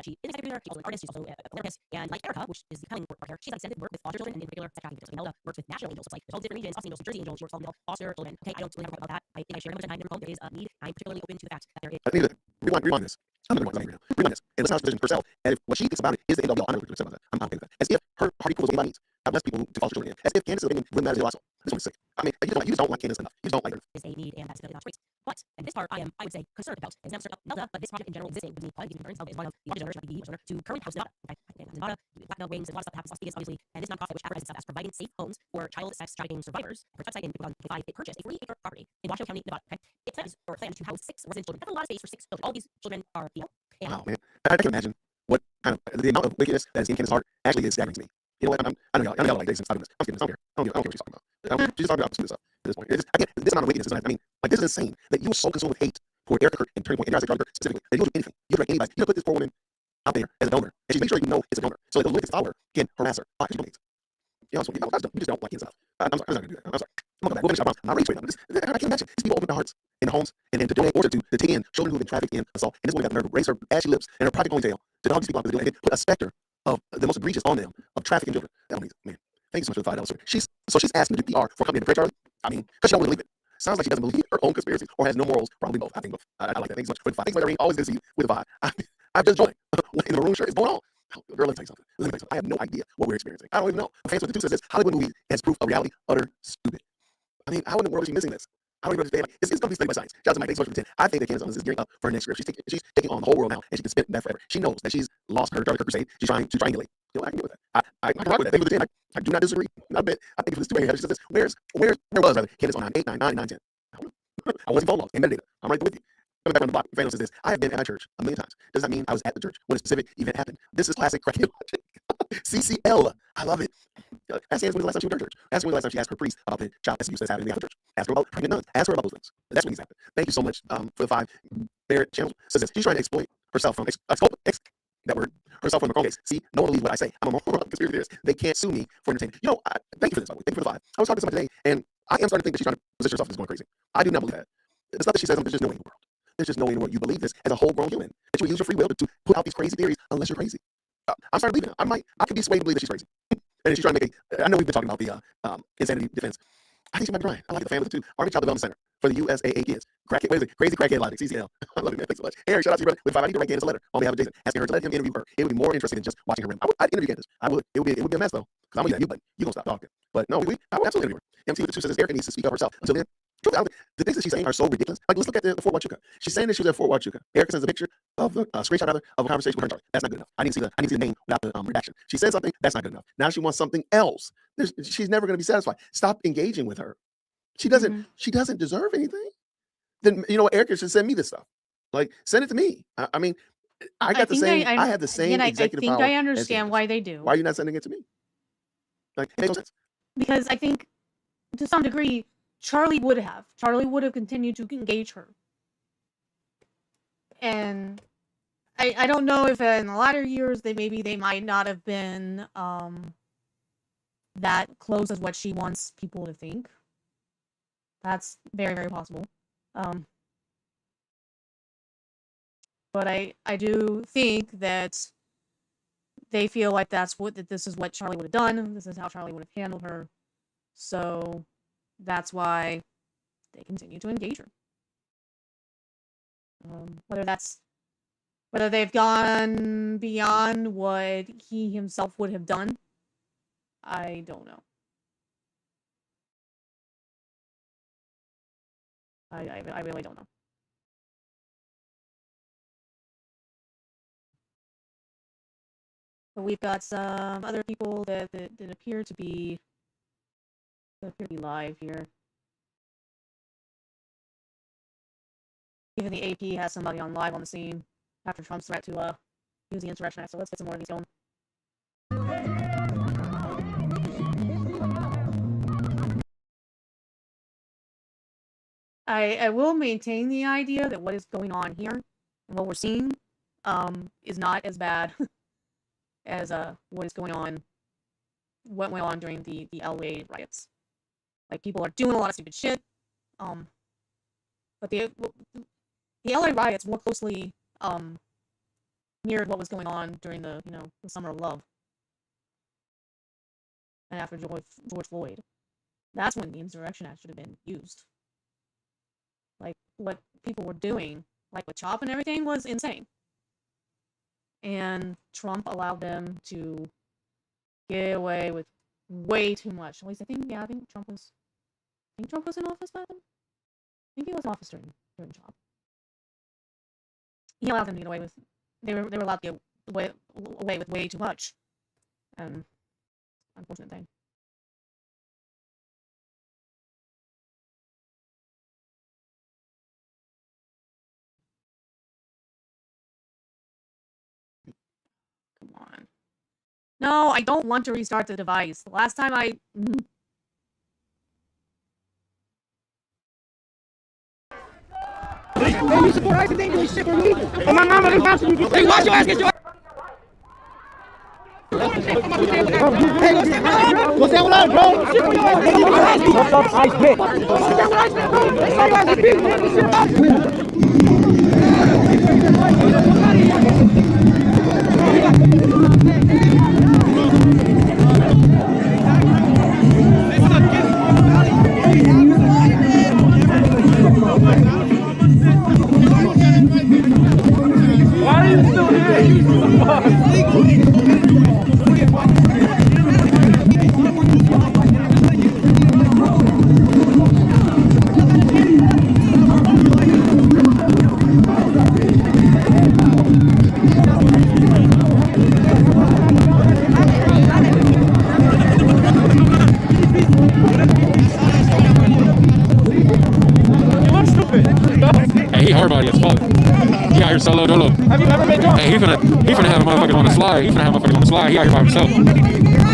She is an artist, she's also a therapist and like Erica, which is the compelling work partner. She's like extended work with foster children and in particular sex trafficking victims. Imelda works with national angels, like there's all different regions, Austin Angels, Jersey Angels, she works all the foster children. Okay, I don't really talk about that. I think I share much time in there is a need. I'm particularly open to the fact that there is I think that rewind this. I'm going to rewind this. And listen how she positions herself. And if what she thinks about it is the end of the all, I'm not going to about that. I'm not with that. As if her party pulls anybody needs. God bless people to foster children. As if Candace is opinion when that is illogical. This one's sick. I mean, you just don't like Candace enough. You just don't like her. Is a need and that's really not traits. But and this part I would say concerned about is not certain Nelda, but this project in general existing with me plug using Nelda is one of the largest donors like the donor to current house Nevada. Okay, Nevada, Black Belt Wings, and a lot of stuff happens Las Vegas, obviously, and this nonprofit which advertises itself as providing safe homes for child sex trafficking survivors. Her website in 2025 it purchased a 40-acre property in Washington County, Nevada. Okay, it plans to house 6 resident children. That's a lot of space for 6 children. All these children are female. Wow, man, I can imagine what kind of the amount of wickedness that is in Candace's heart actually is staggering to me. You know what? I know y'all like Jason starting this. I'm kidding. I don't care what she's talking about. She's talking about some of this stuff at this point. Again, this amount of wickedness. I mean, like this is insane that you were so consumed with hate toward Erica and Turning Point and Isaac Rodgers specifically that you would do anything. You would like anybody. You put this poor woman out there as a donor, and she makes sure you know it's a donor, so that the Lucas follower can harass her. Why? Because she donates. You know, so you just don't like Candace enough. I'm sorry. I'm not gonna do that. I'm sorry. I'm gonna go back. We'll finish our I'm rage right now. I can't imagine. These people open their hearts and their homes and to donate or to take in children who've been trafficked in assault. And this woman got the nerve to raise her ashy lips and her project ponytail to dog these people out to do it and put a specter of the most egregious on them of trafficking children. That amazing, man. Thank you so much for the $5. She's asking to do PR for a company to Charlie. I mean, because she don't really believe it. Sounds like she doesn't believe her own conspiracy or has no morals. Probably both. I think both. I like that. Thanks so much for the $5. Thanks for always good to see you with the vibe. I've just joined. In the maroon shirt is going on. Girl, let me tell you something. I have no idea what we're experiencing. I don't even know. Fans with the 2 says this Hollywood movie as proof of reality, utter stupid. I mean, how in the world is she missing this? I don't even understand. Like, it's going to be studied by science. Shout out to Mike. Thanks so much for 10. I think that Candace is gearing up for her next script. She's taking on the whole world now, and she can spend that forever. She knows that she's lost her crusade. She's trying to triangulate. You know, I can deal with that. I can rock with that. Thank you for the 10. I do not disagree. Not a bit. I think it was too many. She says this. Where was Candace on 9, 8, 9, 9, 9, 10? I wasn't phone logs and metadata. I'm right with you. Coming back on the block, Fano says this. I have been at a church a million times. Does that mean I was at the church when a specific event happened? This is classic crackhead logic. CCL. I love it. Ask Candace when the last time she went to church. Ask when the last time she asked her priest about the child abuse that's happening at the church. Ask her about pregnant nuns. Ask her about those things. That's what needs to happen. Thank you so much for the 5. Barrett Channel says this. She's trying to exploit herself from herself from the case. See, no one believes what I say. I'm a moron conspiracy theorist. They can't sue me for entertainment. You know, thank you for this. Thank you for the 5. I was talking to somebody today, and I am starting to think that she's trying to position herself as going crazy. I do not believe that. It's not that she says something. There's just no way in the world. There's just no way in the world you believe this as a whole grown human. That you would use your free will to put out these crazy theories unless you're crazy. I'm starting to believe it. I could be swayed to believe that she's crazy. And she's trying to make I know we've been talking about the insanity defense. I think she might be right. I like the family too. Army Child Development Center for the USAA kids. Crazy crackhead logic. CCL. I love you, man. Thanks so much. Eric, shout out to you, brother. With 5, I need to write Candace a letter on behalf of Jason, asking her to let him interview her. It would be more interesting than just watching her. I'd interview Candace. I would. It would be a mess though. Because I'm gonna you, but you gonna stop talking. But no, I would absolutely interview her. MT with the 2 says Erica needs to speak up herself. Until then, truly, I don't think the things that she's saying are so ridiculous. Like, let's look at the Fort Huachuca. She's saying that she was at Fort Huachuca. Erica sends a picture of the screenshot rather of a conversation with her and Charlie. That's not good enough. I need to see the name without the redaction. She said something. That's not good enough. Now she wants something else. She's never going to be satisfied. Stop engaging with her. She doesn't. She doesn't deserve anything. Then you know what? Erica should send me this stuff. Like, send it to me. I mean, I got the same. I have the same executive power. I think I understand why they do. Why are you not sending it to me? Like, it makes no sense. Because I think, to some degree, Charlie would have continued to engage her. And I don't know if in the latter years they might not have been that close as what she wants people to think. That's very, very possible. But I do think that they feel like this is what Charlie would have done. This is how Charlie would have handled her. So that's why they continue to engage her. Whether they've gone beyond what he himself would have done, I don't know. I really don't know. But we've got some other people that appear to be live here. Even the AP has somebody on live on the scene after Trump's threat to use the Insurrection Act. So let's get some more of these going. I will maintain the idea that what is going on here and what we're seeing is not as bad as what went on during the LA riots. Like, people are doing a lot of stupid shit. But the LA riots more closely mirrored what was going on during the Summer of Love and after George Floyd. That's when the Insurrection Act should have been used. Like, what people were doing, like with CHOP and everything, was insane. And Trump allowed them to get away with way too much. At least I think Trump was in office back then. I think he was in office during CHOP. He allowed them to get away with. They were allowed to get away with way too much. Unfortunate thing. Come on. No, I don't want to restart the device. The last time I... Hey, you support Isaac English shit for me? Oh, my mama didn't bounce you. Hey, watch your ass get your... Hey, what's that line, bro? What's up, Ice Pit? What's that Ice Pit, bro? Let's say Ice Pit, man. This shit about why are you still here? Hey, he hard body as fuck. He out here solo dolo. Have you ever been drunk? Hey, he finna have a motherfucker on the slide. He finna have motherfuckers on the slide. He out here by himself.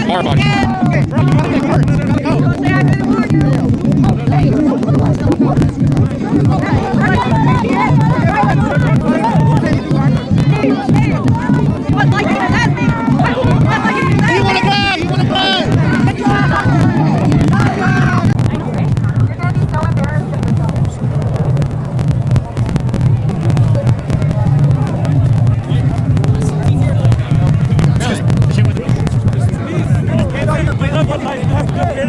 Hard body. Hey,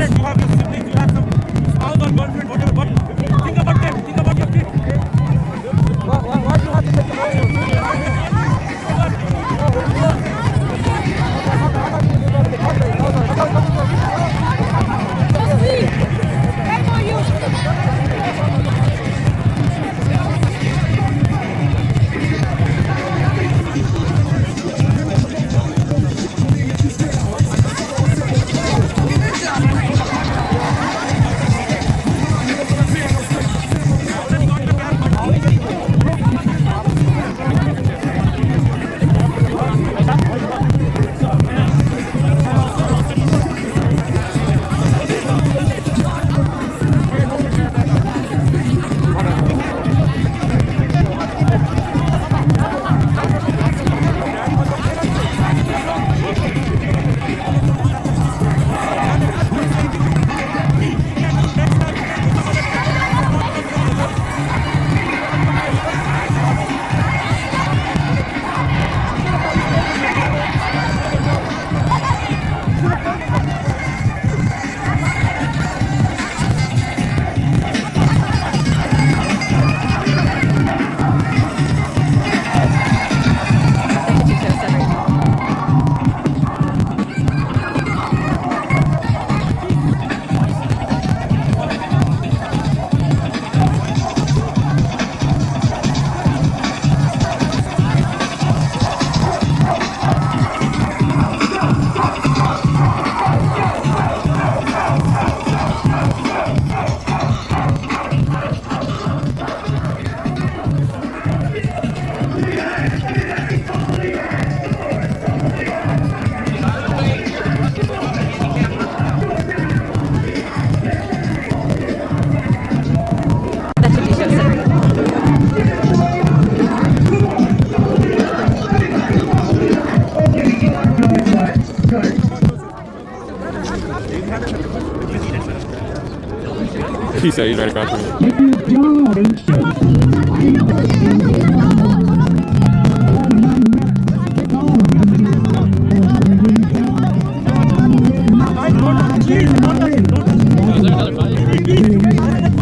He said he's ready for it.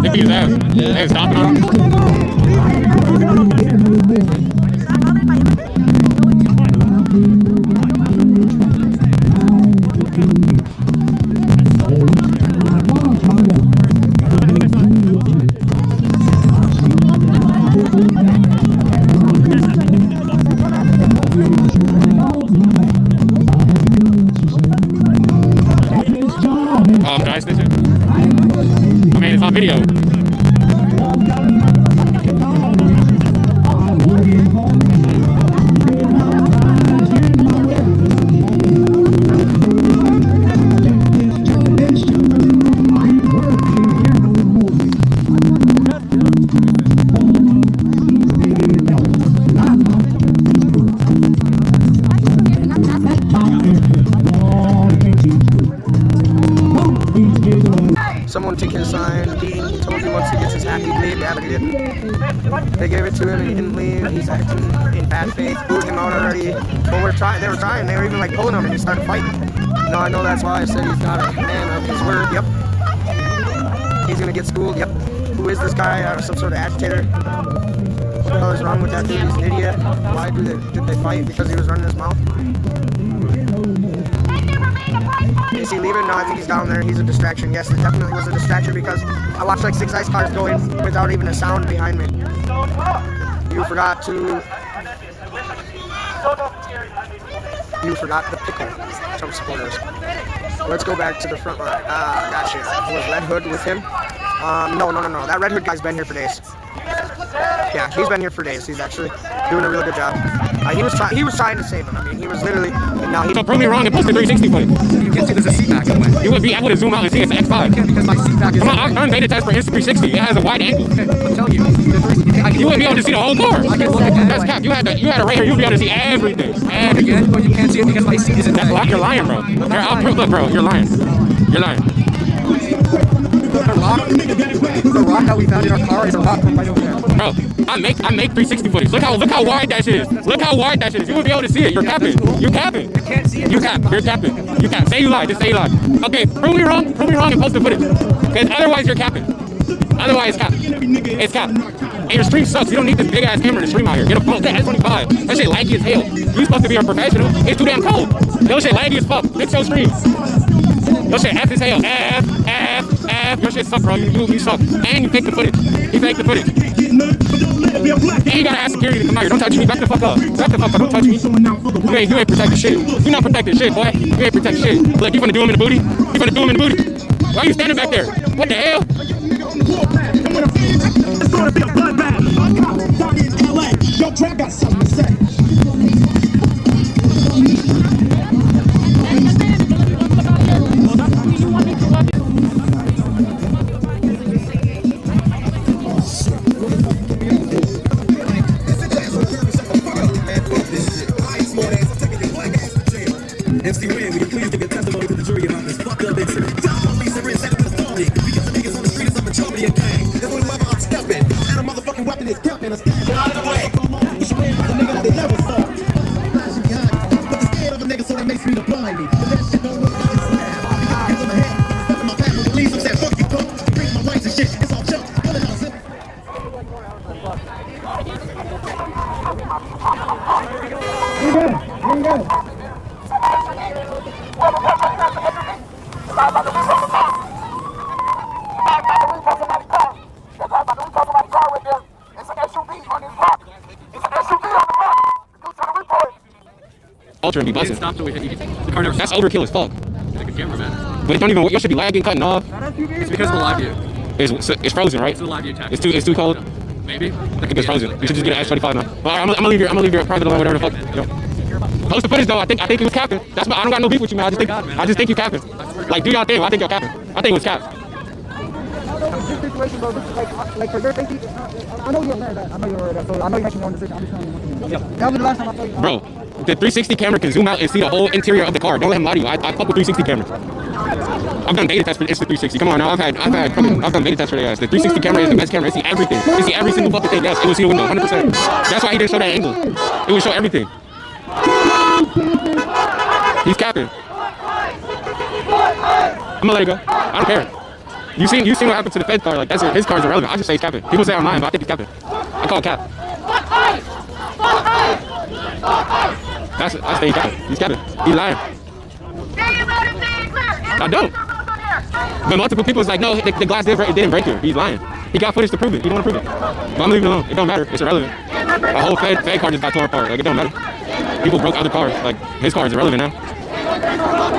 Think he's there. Hey, stopping on him. Dry stitching? I mean, it's on video. Someone took his sign. He told him once he gets his hat, he'd leave. Yeah, but he didn't. They gave it to him and he didn't leave. He's acting in bad faith. Booed him out already. But they were trying. They were even like pulling him and he started fighting. No, I know that's why I said he's not a man of his word. Yep. He's gonna get schooled. Yep. Who is this guy? Some sort of agitator. What the hell is wrong with that dude? He's an idiot. Why did they fight? Because he was running his mouth? Is he leaving? No, I think he's down there. He's a distraction. Yes, it definitely was a distraction because I watched like 6 ICE cars going without even a sound behind me. You forgot to... You forgot the pickle, Trump supporters. Let's go back to the front line. Gotcha. Was Red Hood with him? No. That Red Hood guy's been here for days. Yeah, he's been here for days. He's actually doing a really good job. He was trying to save him. I mean, he was literally... So prove me wrong and post the 360 footage. You can't see there's a seat back in the way. You would be able to zoom out and see it's an X5. Because my seat back is... Come on, I've done beta test for Insta360. It has a wide angle. I'm telling you. You wouldn't be able to see the whole car. I can look at That's cap. You had a right here. You'd be able to see everything. Again, but you can't see it because my seat isn't That's like you're lying, bro. Look, bro, you're lying. You're lying. The rock that we found in our car is a rock from right over there. Bro, I make 360 footage. Look how wide that shit is. Look how wide that shit is. You would be able to see it. You're capping. You're capping. I can't see it. You're capping. You cap. Say you lied. Just say you lied. Okay, prove me wrong and post the footage. Because otherwise you're capping. Otherwise it's cap. It's cap. And your stream sucks. You don't need this big ass camera to stream out here. Get a phone. Get S25. That shit laggy as hell. You supposed to be a professional. It's too damn cold. That shit laggy as fuck. Fix your stream. Your shit F as hell. F. Your shit suck, bro. You suck. And you fake the footage. You fake the footage. And you gotta ask security to come out here. Don't touch me. Back the fuck up. Back the fuck up. Don't touch me. You ain't protecting shit. You not protecting shit, boy. You ain't protecting shit. Look, you finna do him in the booty. You finna do him in the booty. Why are you standing back there? What the hell? It's gonna be a bloodbath. Down in LA. Yo, Trap got something to say. MC Ren, we can please give a testimony to the jury about this fucked up incident. Police are in second with authority. Because the niggas on the street is of a Charlie and gang. That's when mother I'm stepping. And a motherfucking weapon is kept in a stand. Get out of the way. Push your hand by the nigga that they never saw. Flashing behind me. But the scared of a nigga so they make me to blind me. But that shit don't work. It's snap. Hands on my head. Step in my path with the leaves. I'm saying fuck you, fuck. Bring my rights and shit. It's all junk. What the hell is it? Here you go. Ultra and be busting. That's overkill as fuck. But it don't even. You should be lagging, cutting off. It's because of the live view. It's frozen, right? It's the live view tech. It's too cold. Maybe. I think it's frozen. You should just get an S25 now. But I'm gonna leave your private line, whatever the fuck. Yo. Post the footage though. I think it was capping. I don't got no beef with you, man. I just think you capping. Like do y'all thing. I think y'all capping. I think it was capped. situation, bro. This is like for your safety. I know you're aware of that. I know you're aware of that. So I know you're making your own decision. I'm just telling you what to do. That was the last time I saw you. Bro, the 360 camera can zoom out and see the whole interior of the car. Don't let him lie to you. I fuck with 360 camera. I've done beta tests for Insta 360. Come on now, I've done beta tests for their ass. The 360 camera is the best camera. It see everything. It see every single fucking thing. Yes, it will see the window 100%. That's why he didn't show that angle. It would show everything. He's capping. I'm gonna let it go. I don't care. You seen what happened to the Fed car? Like his car's irrelevant. I just say he's capping. People say I'm lying, but I think he's capping. I call it cap. I say he's capping. He's capping. He's lying. I don't. But multiple people is like, no, the glass didn't break here. He's lying. He got footage to prove it. He don't want to prove it. But I'm gonna leave it alone. It don't matter. It's irrelevant. The whole Fed car just got torn apart. Like, it don't matter. People broke other cars. Like, his car is irrelevant now.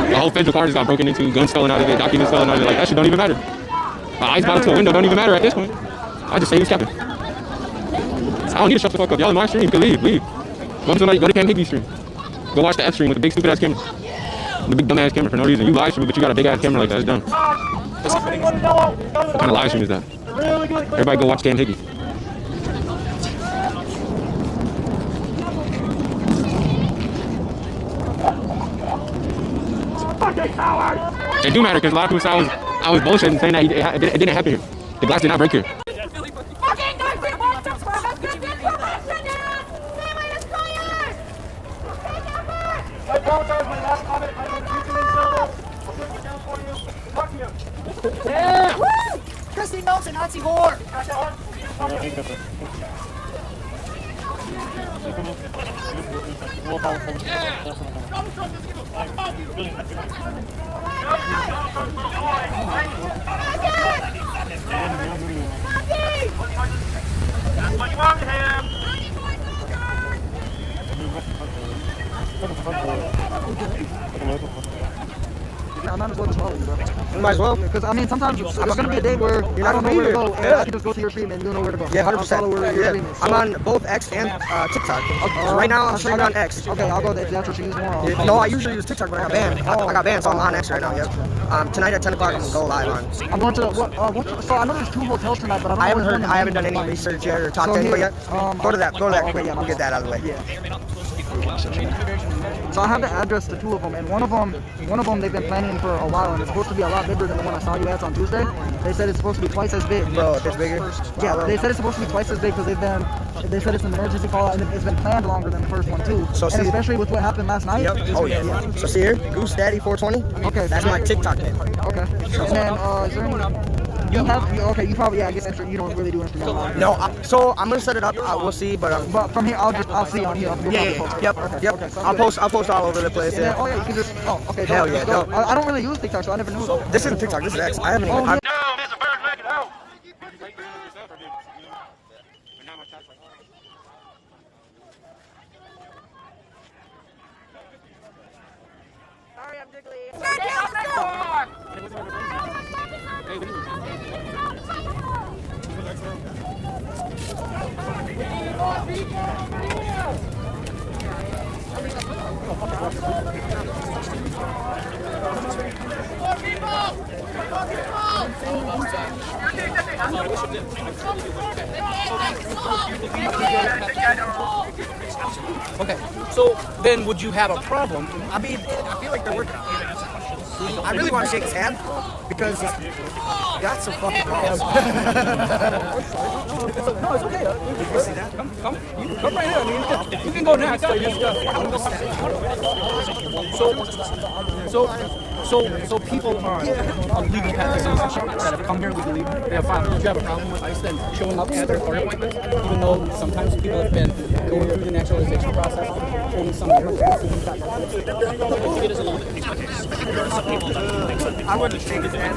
The whole federal car just got broken into, guns stolen out of it, documents stolen out of it. Like, that shit don't even matter. Ice bottle to a window don't even matter at this point. I just say he's capping. I don't need to shut the fuck up. Y'all in my stream. You can leave. Go to Cam Higbee stream. Go watch the F stream with the big stupid ass camera. The big dumb ass camera for no reason. You live stream, but you got a big ass camera like that. It's dumb. What kind of live stream is that? Everybody go watch Cam Higbee. It do matter because a lot of people said I was bullshitting saying that it didn't happen here. The glass did not break here. Yeah! Woo! Christy Melton, Nazi whore! That's what you want to him. I might as well just follow you, bro. You might as well. Because, I mean, sometimes it's going to be a day where I don't know where to go, and I can just go to your stream and you'll know where to go. Yeah, 100%. I'll follow where your stream is. I'm on both X and TikTok. So right now I'm streaming on X. Okay, I'll go there. That's what you use more. No, I usually use TikTok, but I got banned. I got banned, so I'm on X right now. Yep. Tonight at 10 o'clock I'm gonna go live on. I'm going to. So I know there's 2 hotels tonight, but I haven't done any research yet or talked to anybody yet. Go to that. Okay, We'll get that out of the way. Yeah. So I have the address to 2 of them, and one of them they've been planning for a while, and it's supposed to be a lot bigger than the one I saw you at on Tuesday. They said it's supposed to be twice as big. Bro, if it's bigger? Yeah, they said it's supposed to be twice as big because they said it's an emergency call, and it's been planned longer than the first one too. So and especially with what happened last night. Yep. Oh yeah. So see here, Goose Daddy 420. Okay. That's my TikTok name. Okay. And then is there any? You probably I guess you don't really do Instagram. No, so I'm gonna set it up. We'll see, but from here I'll see on here. Yep. Okay, so I'll post all over the place. Yeah. Oh yeah, you can just. Oh, okay. Hell yeah. Dope. I don't really use TikTok, so I never knew. This isn't TikTok. This is X. I haven't even. No, Mr. Bird, make it out. Sorry, I'm jiggly. Okay, so then would you have a problem? I mean, I feel like they're working. I really want to shake his hand because that's a fucking problem. No, it's okay. Come right here. I mean, you can go next. So people on legal path that have come here legally, they have filed. Would you have a problem with ICE then showing up at their court appointments, even though sometimes people have been going through the naturalization process, showing some different I wouldn't shake his hand.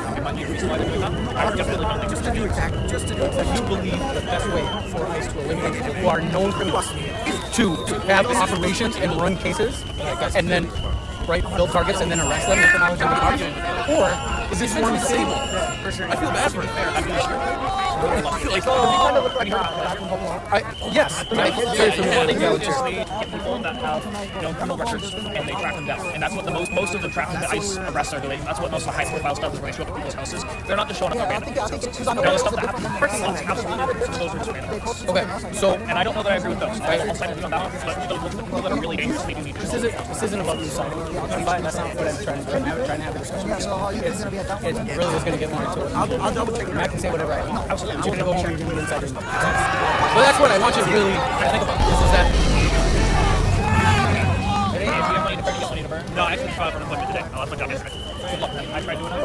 Just to do exactly, you believe the best way for ICE to eliminate people who are known criminals is to have operations and run cases, and then build targets and then arrest them with the knowledge of the charge? Or is this one disabled? I feel bad for it. Yes, I'm very familiar with the get people that have, you know, criminal records and they track them down. And that's what most of the tracking that ICE arrests are doing. That's what most of the high-profile stuff is when they show up at people's houses. They're not just showing up at random people's houses. Now, the stuff that happens in parking lots, absolutely, some of those are just random. Okay, so and I don't know that I agree with those. I'll side with you on that one, but the people that are really dangerous, they do need to. This isn't about you siding. That's not what I'm trying to do. I'm trying to have a discussion. It really is going to get more into it. I'll double check. I can say whatever I want. Absolutely. I'm going to go home and give you insider. But that's what I want you to really think about. This is that. If you have money to burn, you got money to burn. No, I actually filed for unemployment today. Oh, that's my job yesterday. Good luck. I tried doing it.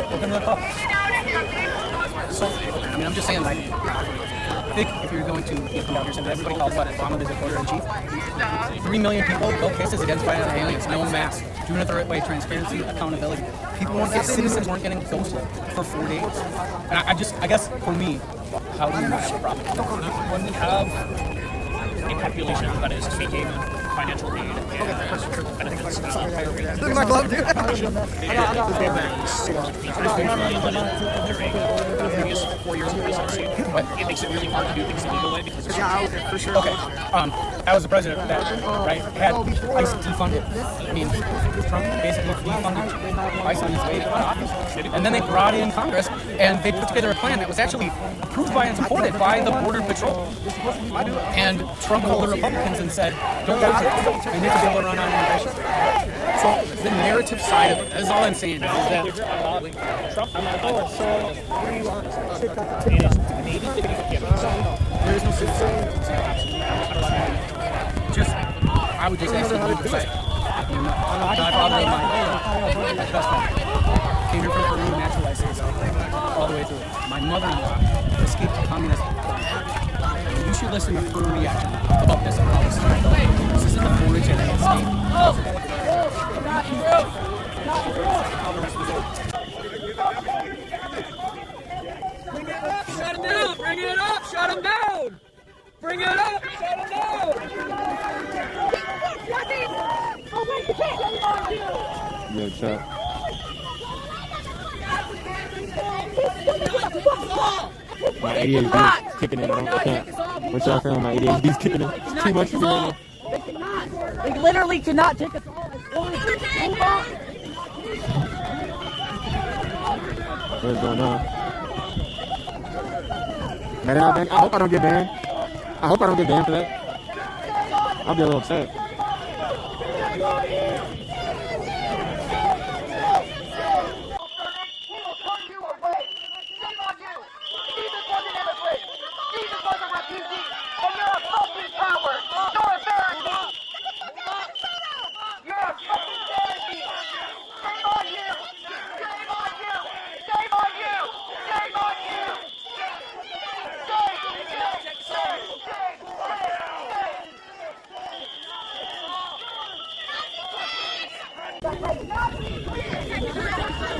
So, I mean, I'm just saying, like, I think if you're going to come out here saying everybody calls about Obama the reporter-in-chief, 3 million people, both cases against violent aliens, no mask, doing it the right way, transparency, accountability. People weren't getting, citizens weren't getting ghosted for 4 days. And I guess for me, how do you manage the problem? When we have a population that is taking financial aid and benefits Look at my glove, dude. previous 4 years of presidency, it makes it really hard to do things the legal way because for sure. Okay. I was the president that had ICE defunded. I mean, Trump basically defunded ICE on his way to office. And then they brought in Congress and they put together a plan that was actually approved by and supported by the Border Patrol. And Trump called the Republicans and said, don't vote for it. They need to be able to run on immigration. So the narrative side of it, that's all I'm saying, is that there is no just, I would just say, my father and my best friend came here from Peru, naturalized citizen, all the way through. My mother-in-law escaped communism. You should listen to her reaction about this policy. This is the origin of the state. Shut him down! Bring it up! Shut him down! Bring it up! Shut him down! Yeah, shut. My ADHD's kicking in. I can't. What y'all saying? My ADHD's kicking in. It's too much for me right now. They literally cannot take us all. What's going on? Man, I hope I don't get banned. I hope I don't get banned for that. I'll be a little upset.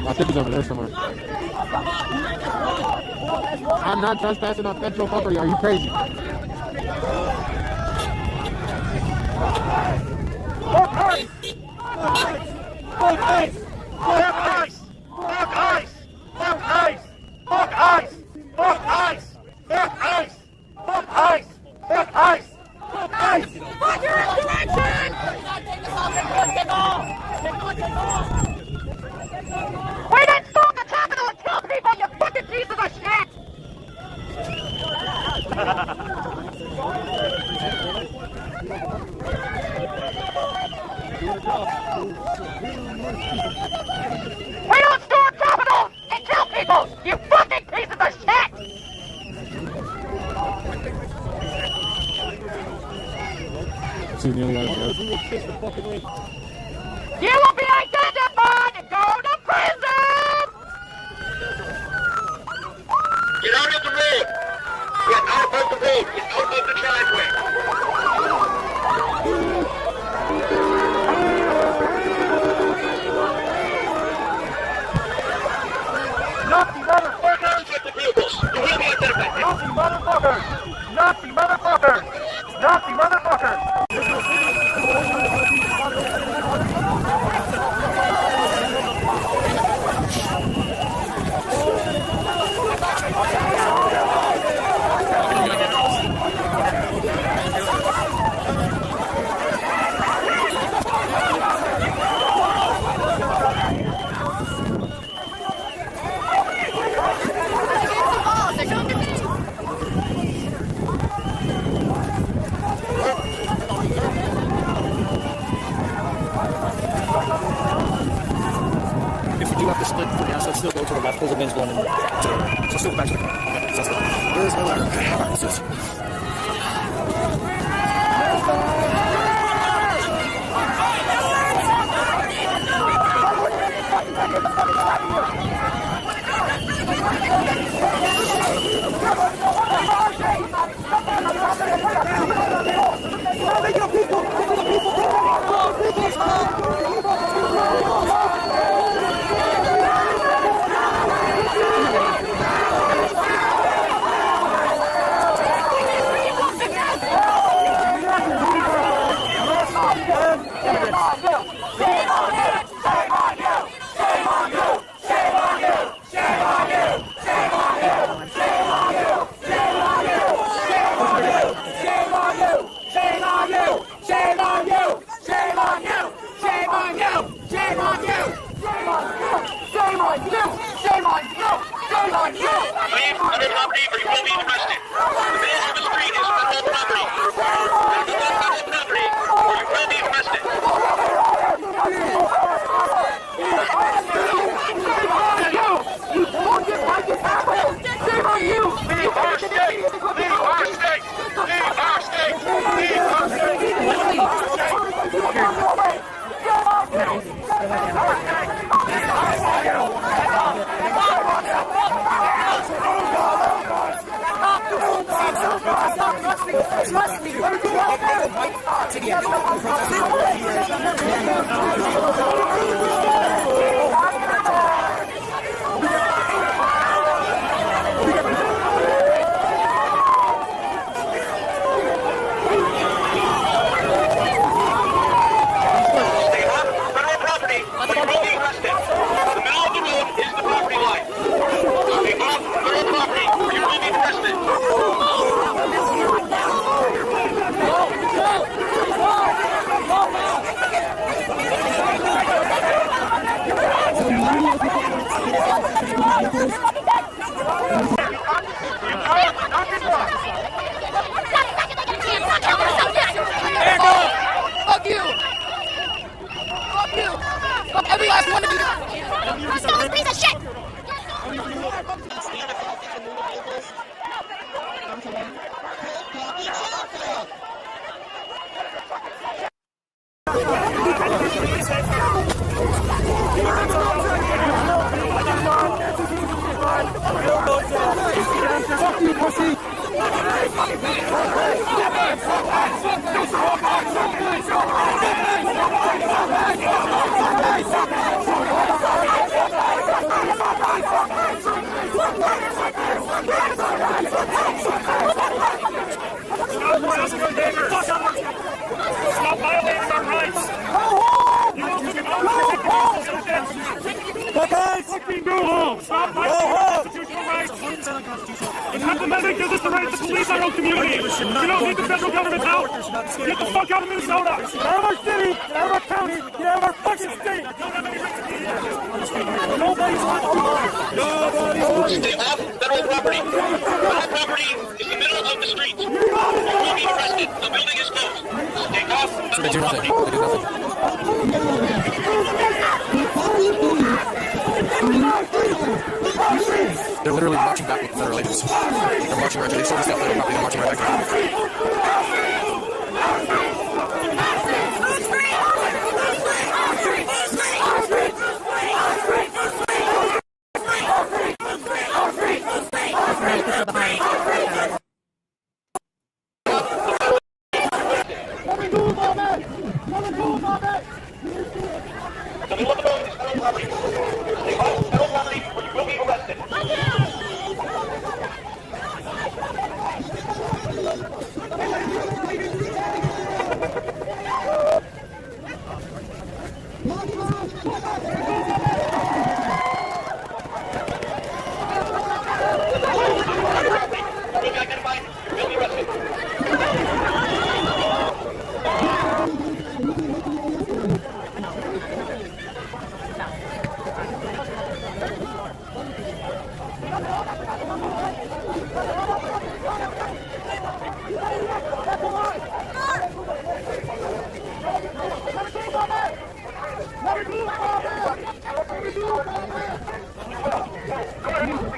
My tip is over there somewhere. I'm not trespassing on federal property. Are you crazy? We didn't storm the Capitol and kill people, you fucking pieces of shit! We don't storm Capitol and kill people, you fucking pieces of shit! You will be identified and go to prison! Get out of the road! Get out of the road! Get out of the driveway! Nazi motherfuckers! With the vehicles! You will be identified! Nazi motherfuckers! Nazi motherfuckers! Nazi motherfuckers! So still back to the car. Okay, so that's good. Where's my ladder? Alright, let's do this. Fuck you! Fuck you! Fuck every last one of you! Stop this piece of shit! Fuck you, pussy! Stop violating our rights! You will be fucking go home! Stop violating our constitutional rights! The 10th Amendment gives us the right to police our own community! You don't need the federal government's help! Get the fuck out of Minnesota! Get out of our city! Get out of our county! Get out of our fucking state! Nobody's Stay off federal property. Federal property is the middle of the street. You will be arrested. The building is closed. Stay off federal property. They're literally marching back with the federal agents. They're marching right to the federal property. They're marching right back Let me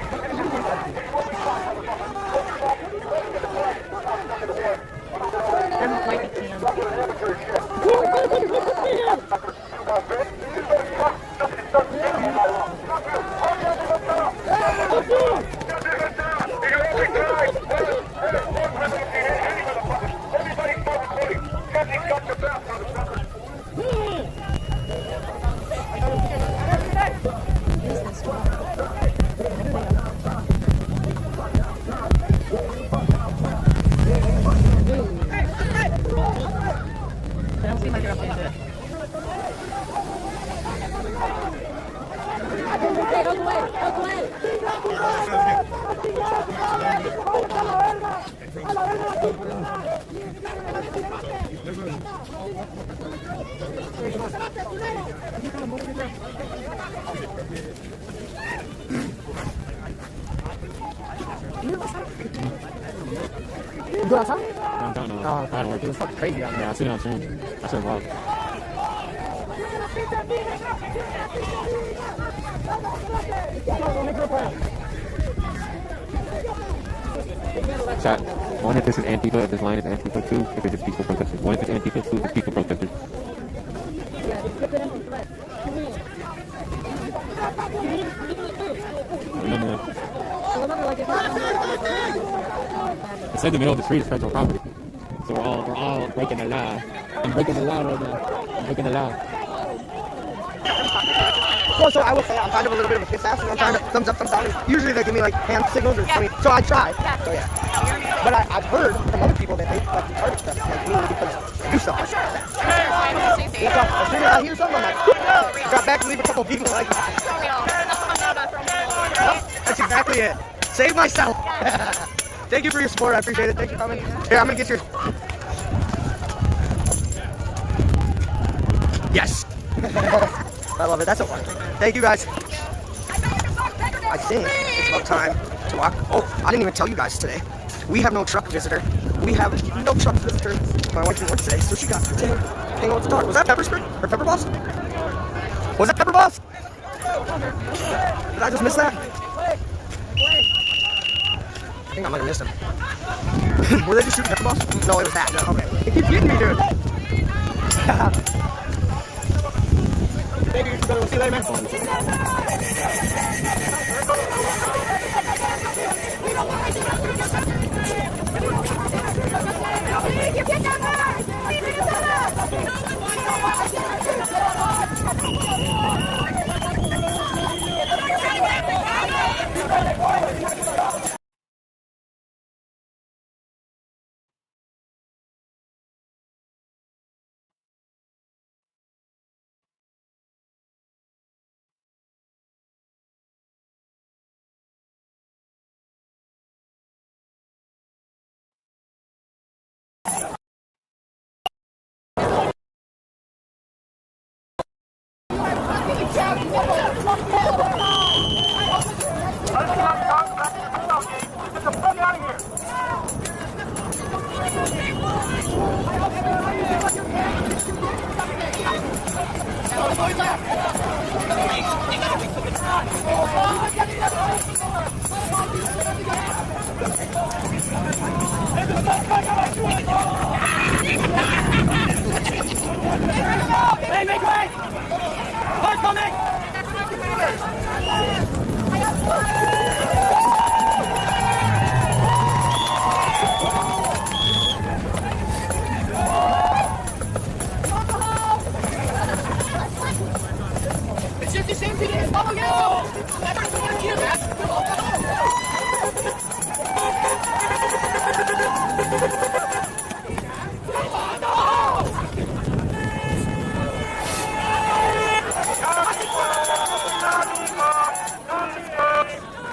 You go outside? I'm down Oh, I don't work. it was fucking crazy out there. Yeah, I see it on stream. I said, wow. Chat. One, if this is Antifa, if this line is Antifa, two, if it's just peaceful protesters. One, if it's Antifa, two, if it's peaceful protesters. It said the middle of the street is federal property. So we're all breaking the law. I'm breaking the law right now. I'm breaking the law. Well, so I will say I'm kind of a little bit of a kiss ass, and I'm trying to thumbs up, thumbs down. Usually they give me like hand signals, or I mean, so I try. So yeah. But I've heard from other people that they like to target stuff like me because I do stuff like that. As soon as I hear something, I'm like, drop back and leave a couple of people like. That's exactly it. Save myself. Thank you for your support. I appreciate it. Thanks for coming. Here, I'm gonna get your. Yes. I love it. That's a one. Thank you guys. I think it's about time to walk. Oh, I didn't even tell you guys today. We have no truck visitor. We have no truck visitor. My wife didn't work today, so she got to hang out with the dog. Was that Pepper Spray? Or Pepper Boss? Was that Pepper Boss? Did I just miss that? I think I might have missed him. Were they just shooting Pepper Boss? No, it was that. No, okay. It keeps getting me, dude. Thank you. See you later, man. Hey, make way! Hard coming! It's just the same thing as follow you! Everyone's here, man!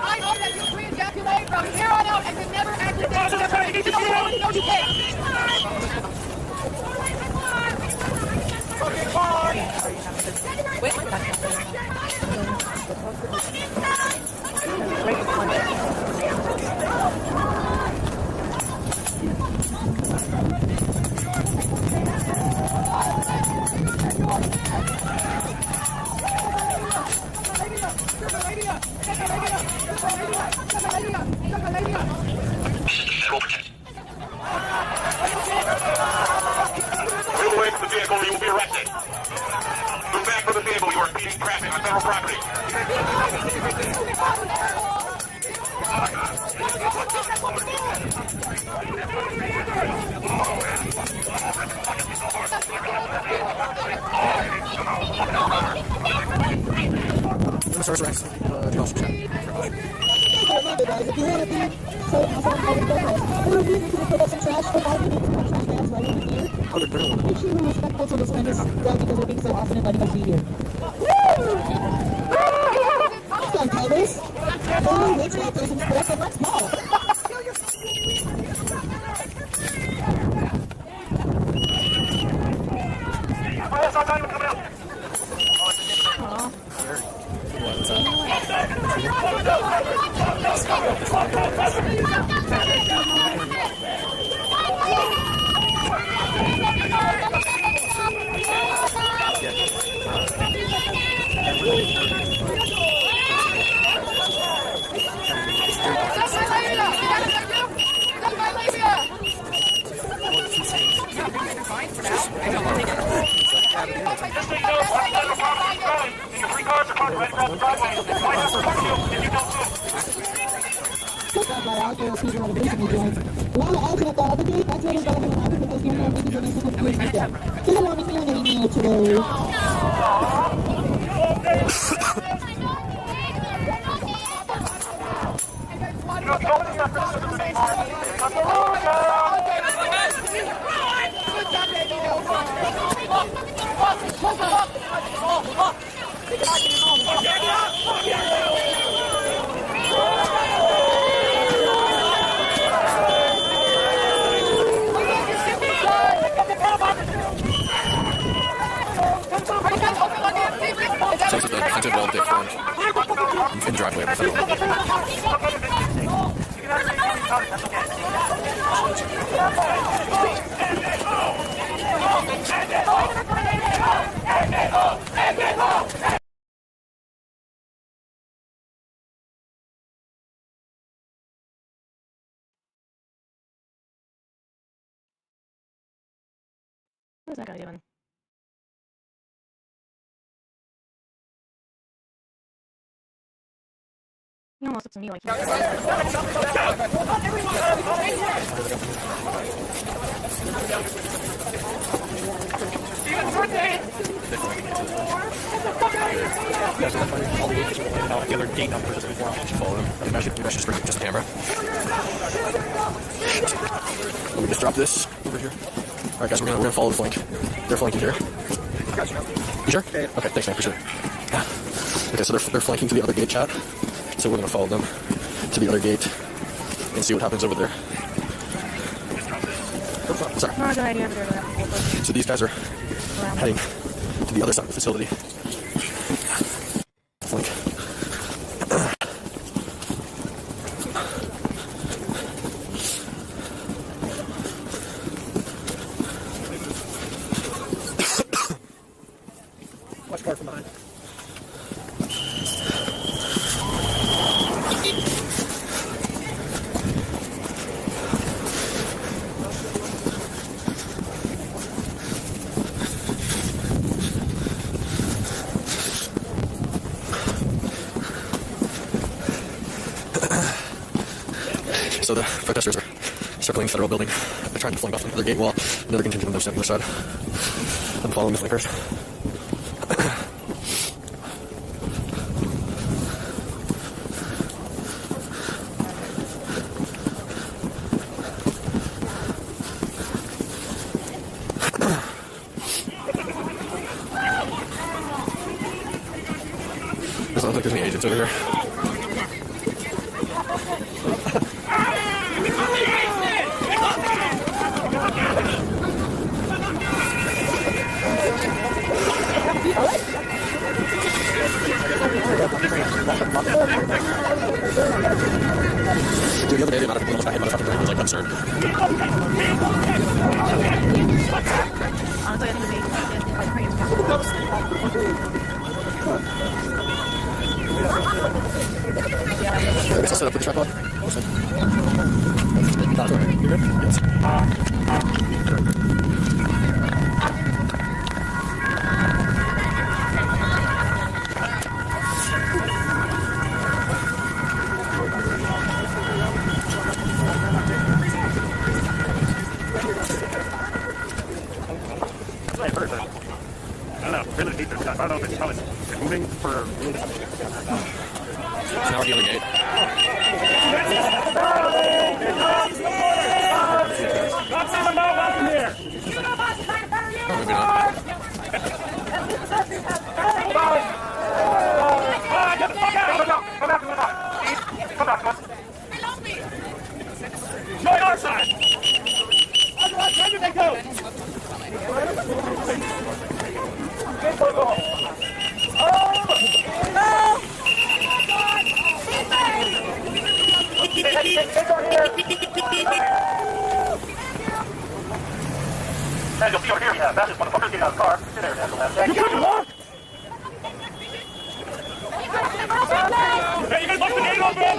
I hope that you re-ejaculate from here on out and can never aggravate you can't. Wait. Move away from the vehicle or you will be arrested. Move back from the vehicle. You are impeding traffic on federal property. Source arrest. Remember guys, if you want to be safe outside of the business, we need to put up some trash for 5 minutes and trash cans while we're here. Make sure we're respectful to the standards well because we're being so often and letting us be here. Come on, Tigers. Oh, which way person's first and let's go. So this is the defensive wall they formed in driveway of the federal. What is that guy doing? He almost looks to me like The other gate numbers as before. I should follow them. Maybe I should just bring just the camera. Let me just drop this over here. All right, guys, we're gonna follow the flank. They're flanking here. You sure? Okay, thanks, man. Appreciate it. Okay, so they're flanking to the other gate, chat. So we're gonna follow them to the other gate and see what happens over there. Sorry. No, good idea. So these guys are heading to the other side of the facility. Flank. Much car from behind. So the protesters are circling the federal building. They're trying to flank off the gate wall. Another contingent on their side. I'm following the flankers. Doesn't look like there's any agents over here. Dude, the other day the amount of people almost got hit by the fucking train was like absurd. Honestly, I think Maybe I'll set up with the tripod. You're good? Yes. I don't know. Really deep stuff. I don't know if it's how it's moving for. Now we're dealing gate. Moving on. Get the fuck out! Come back. Join our side! Where did they go? And you'll see over here, yeah, that's just motherfuckers getting out of the car. Sit there, Angela. You couldn't walk! Hey, you guys locked the gate open!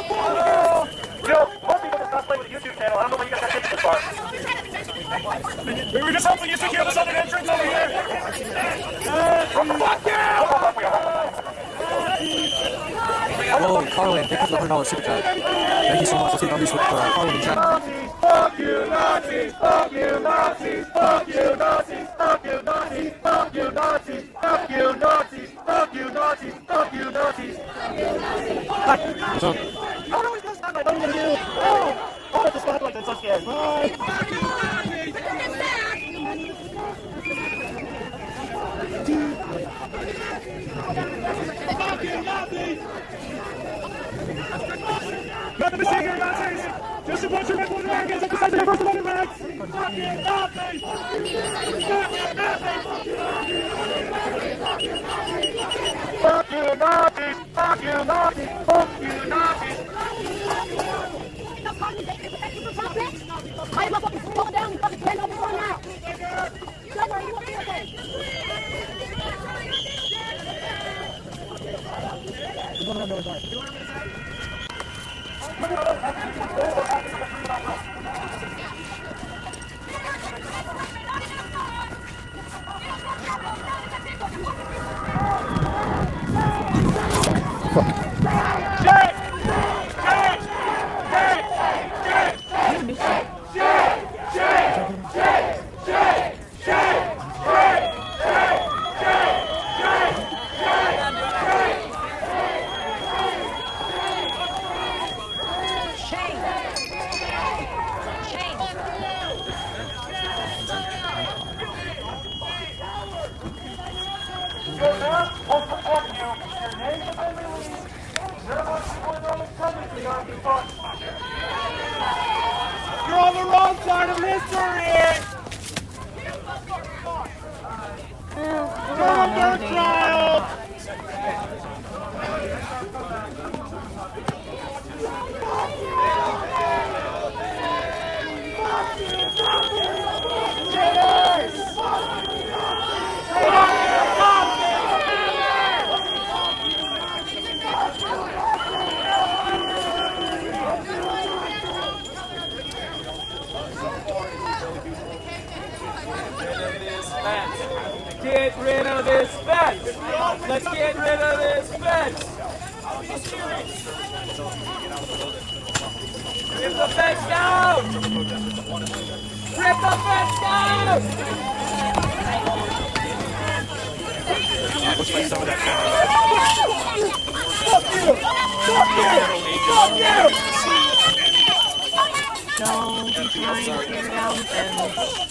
You know, most people just not play with a YouTube channel. I don't know why you guys got taken this far. We were just hoping you secure the southern entrance over here. Fuck Whoa, Carlin, thank you for the $100 super chat. Thank you so much. Let's see how these with Carlin in chat. Fuck you, Nazis! Fuck you, Nazis! Fuck you, Nazis! Fuck you, Nazis! Fuck you, Nazis! Fuck you, Nazis! Fuck you, Nazis! Fuck you, Nazis! What's up? How do we just not like what are you gonna do? Oh, I just got like that's so scared. Nothing to see here, Nazis! Just a bunch of red-blooded Americans at the center of the First Amendment rights! Fucking Nazis! Fuck you, Nazis! Fuck you, Nazis! Fuck you, Nazis! I love fucking fall down and fucking stand up and run out. You're on the wrong side of history! You're their child! Get rid of this fence! Let's get rid of this fence! Rip the fence down! Rip the fence down! Looks like some of that. Fuck you! Fuck you! Fuck you! Don't be trying to tear down the fence.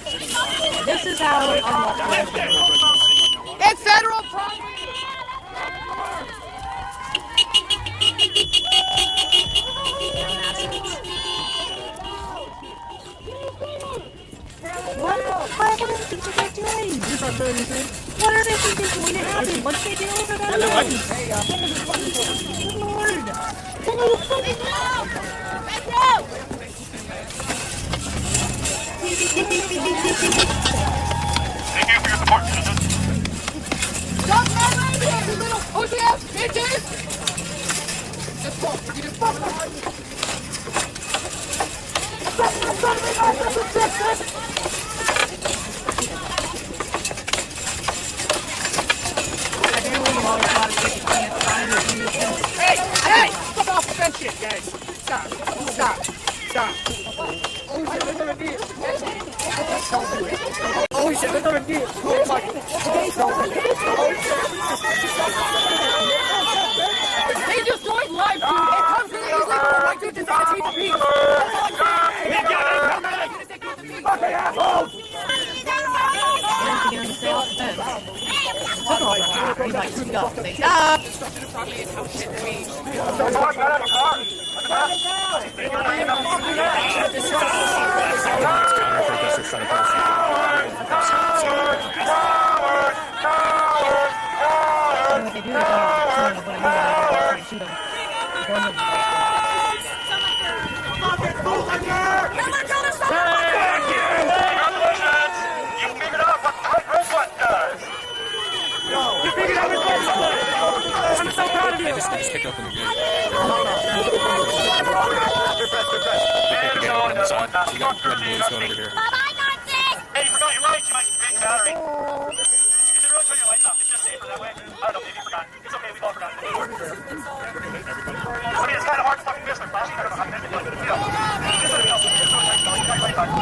This is how it It's federal property! What are the things that they're doing? What are they thinking is going to happen? Once they do over that Good Lord! Thank you for your support, citizens. Don't let me you little pussy ass bitches! Hey! Hey! Stop off the fence shit, guys! Stop! Stop! Stop! Oh shit, they're gonna get oh my they destroyed live, dude! It comes really easily for my dude to take a TV! Fucking assholes! I just picked up in the game. You got red balloons going over here. Hey, you forgot your lights. You might drain battery. You should really turn your lights off. It's just safer that way. I don't know, maybe you forgot. It's okay, we've all forgotten. I mean, it's kind of hard to fucking miss. Like flashing, I don't know how to miss it. But, you know, it's really helpful. It's really nice. You got your lights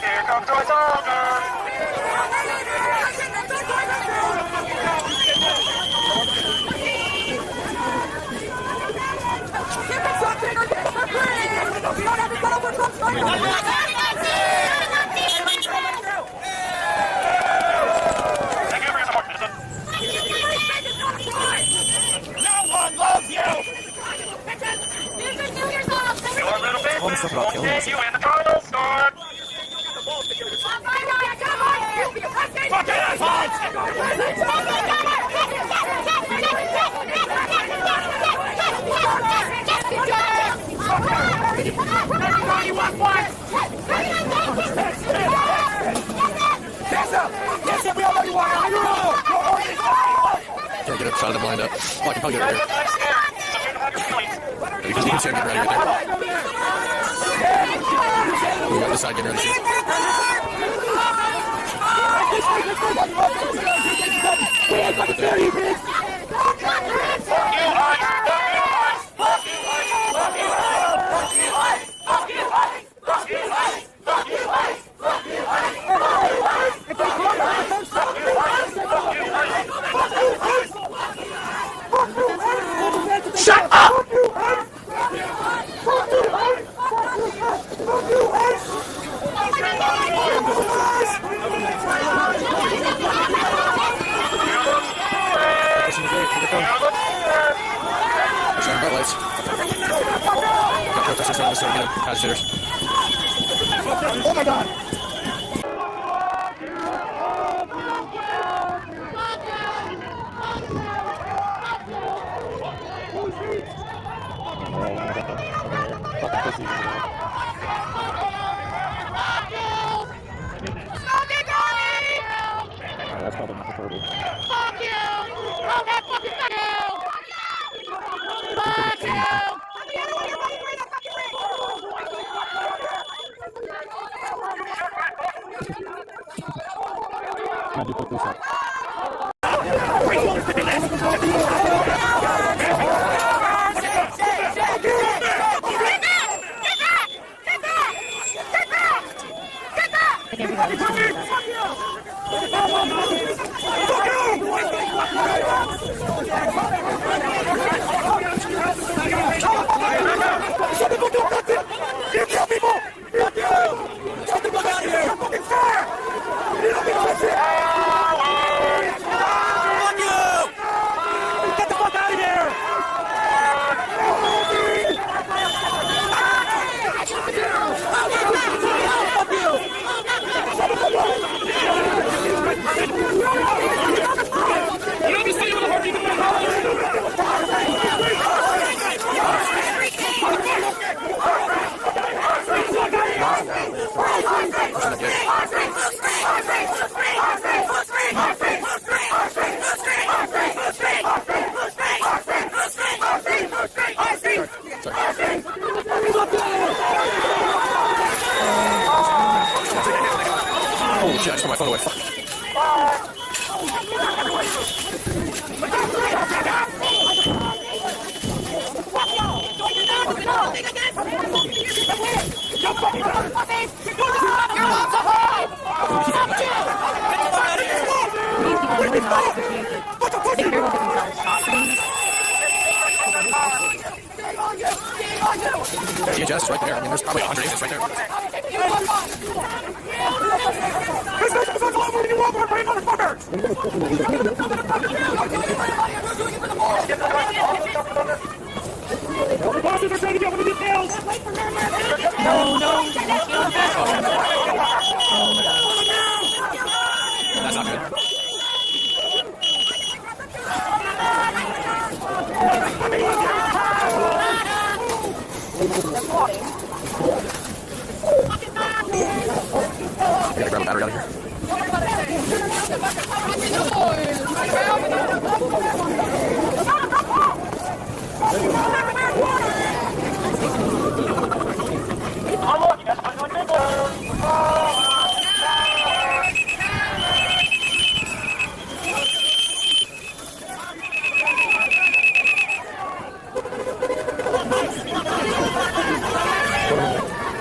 Here comes Joyce Ogre. No one loves you! Your little bit All this stuff about killing us. you in the final score! Fucking Everybody wants one! Yes, we already won! Can't get a shot of the blind up. Oh, I can probably get it right here. You can see him getting ready right there. We got this side getting ready to Shut up! Oh my god! That's probably not preferable. Fuck you! Oh, that fucking fuck you! Might be put this up. way. DHS right there. I mean, there's probably 100 agents right there. The bosses are trying to get one of the details. That's not good. I gotta grab a battery out of here.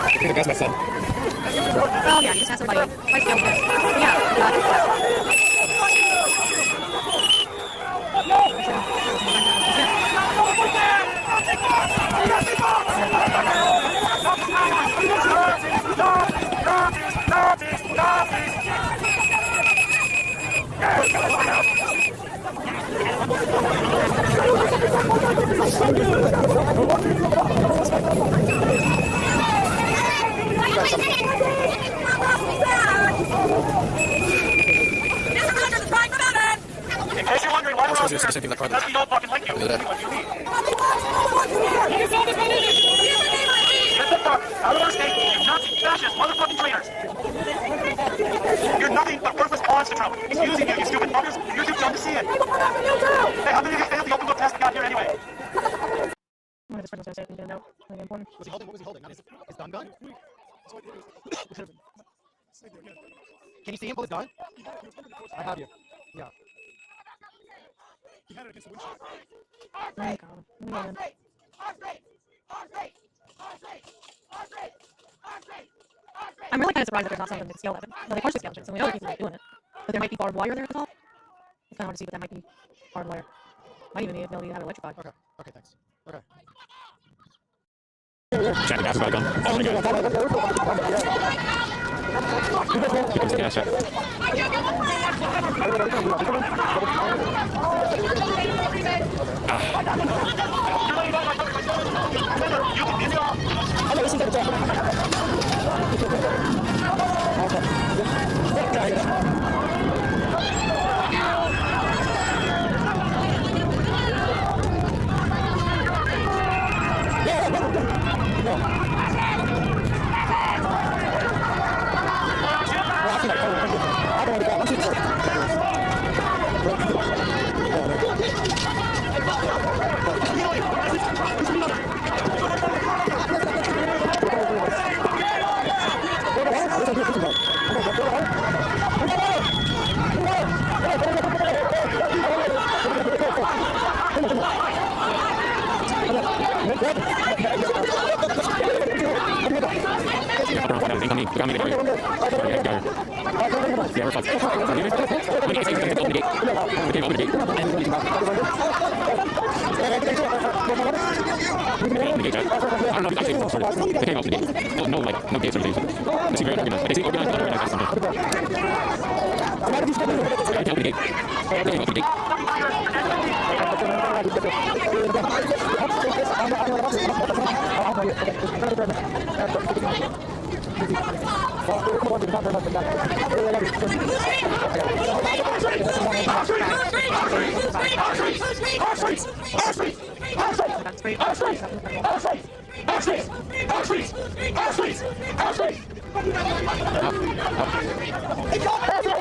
I think that's my son. Oh yeah, you just have somebody. In case you're wondering why we're out here, that's because we don't fucking like you. Get the fuck out of our state, you Nazi fascist motherfucking traitors. You're nothing but worthless pawns to Trump. He's using you, you stupid fuckers. You're too dumb to see it. Hey, how many of you failed the open book test and got here anyway? One of his friends was gonna say something, no. Really important. Was he holding? What was he holding? Not his stun gun? Can you see him pull his gun? I have you. Yeah. He had it against the windshield. Oh god. I'm really kind of surprised that there's not something that's yelled at him. Well, they push the skeleton, so we know that he's doing it. But there might be barbed wire there as well. It's kind of hard to see, but that might be barbed wire. Might even be the ability to have it electrified. Okay. Okay, thanks. Okay. Check the gas back on. Oh my god. Here comes the gas check. Hey,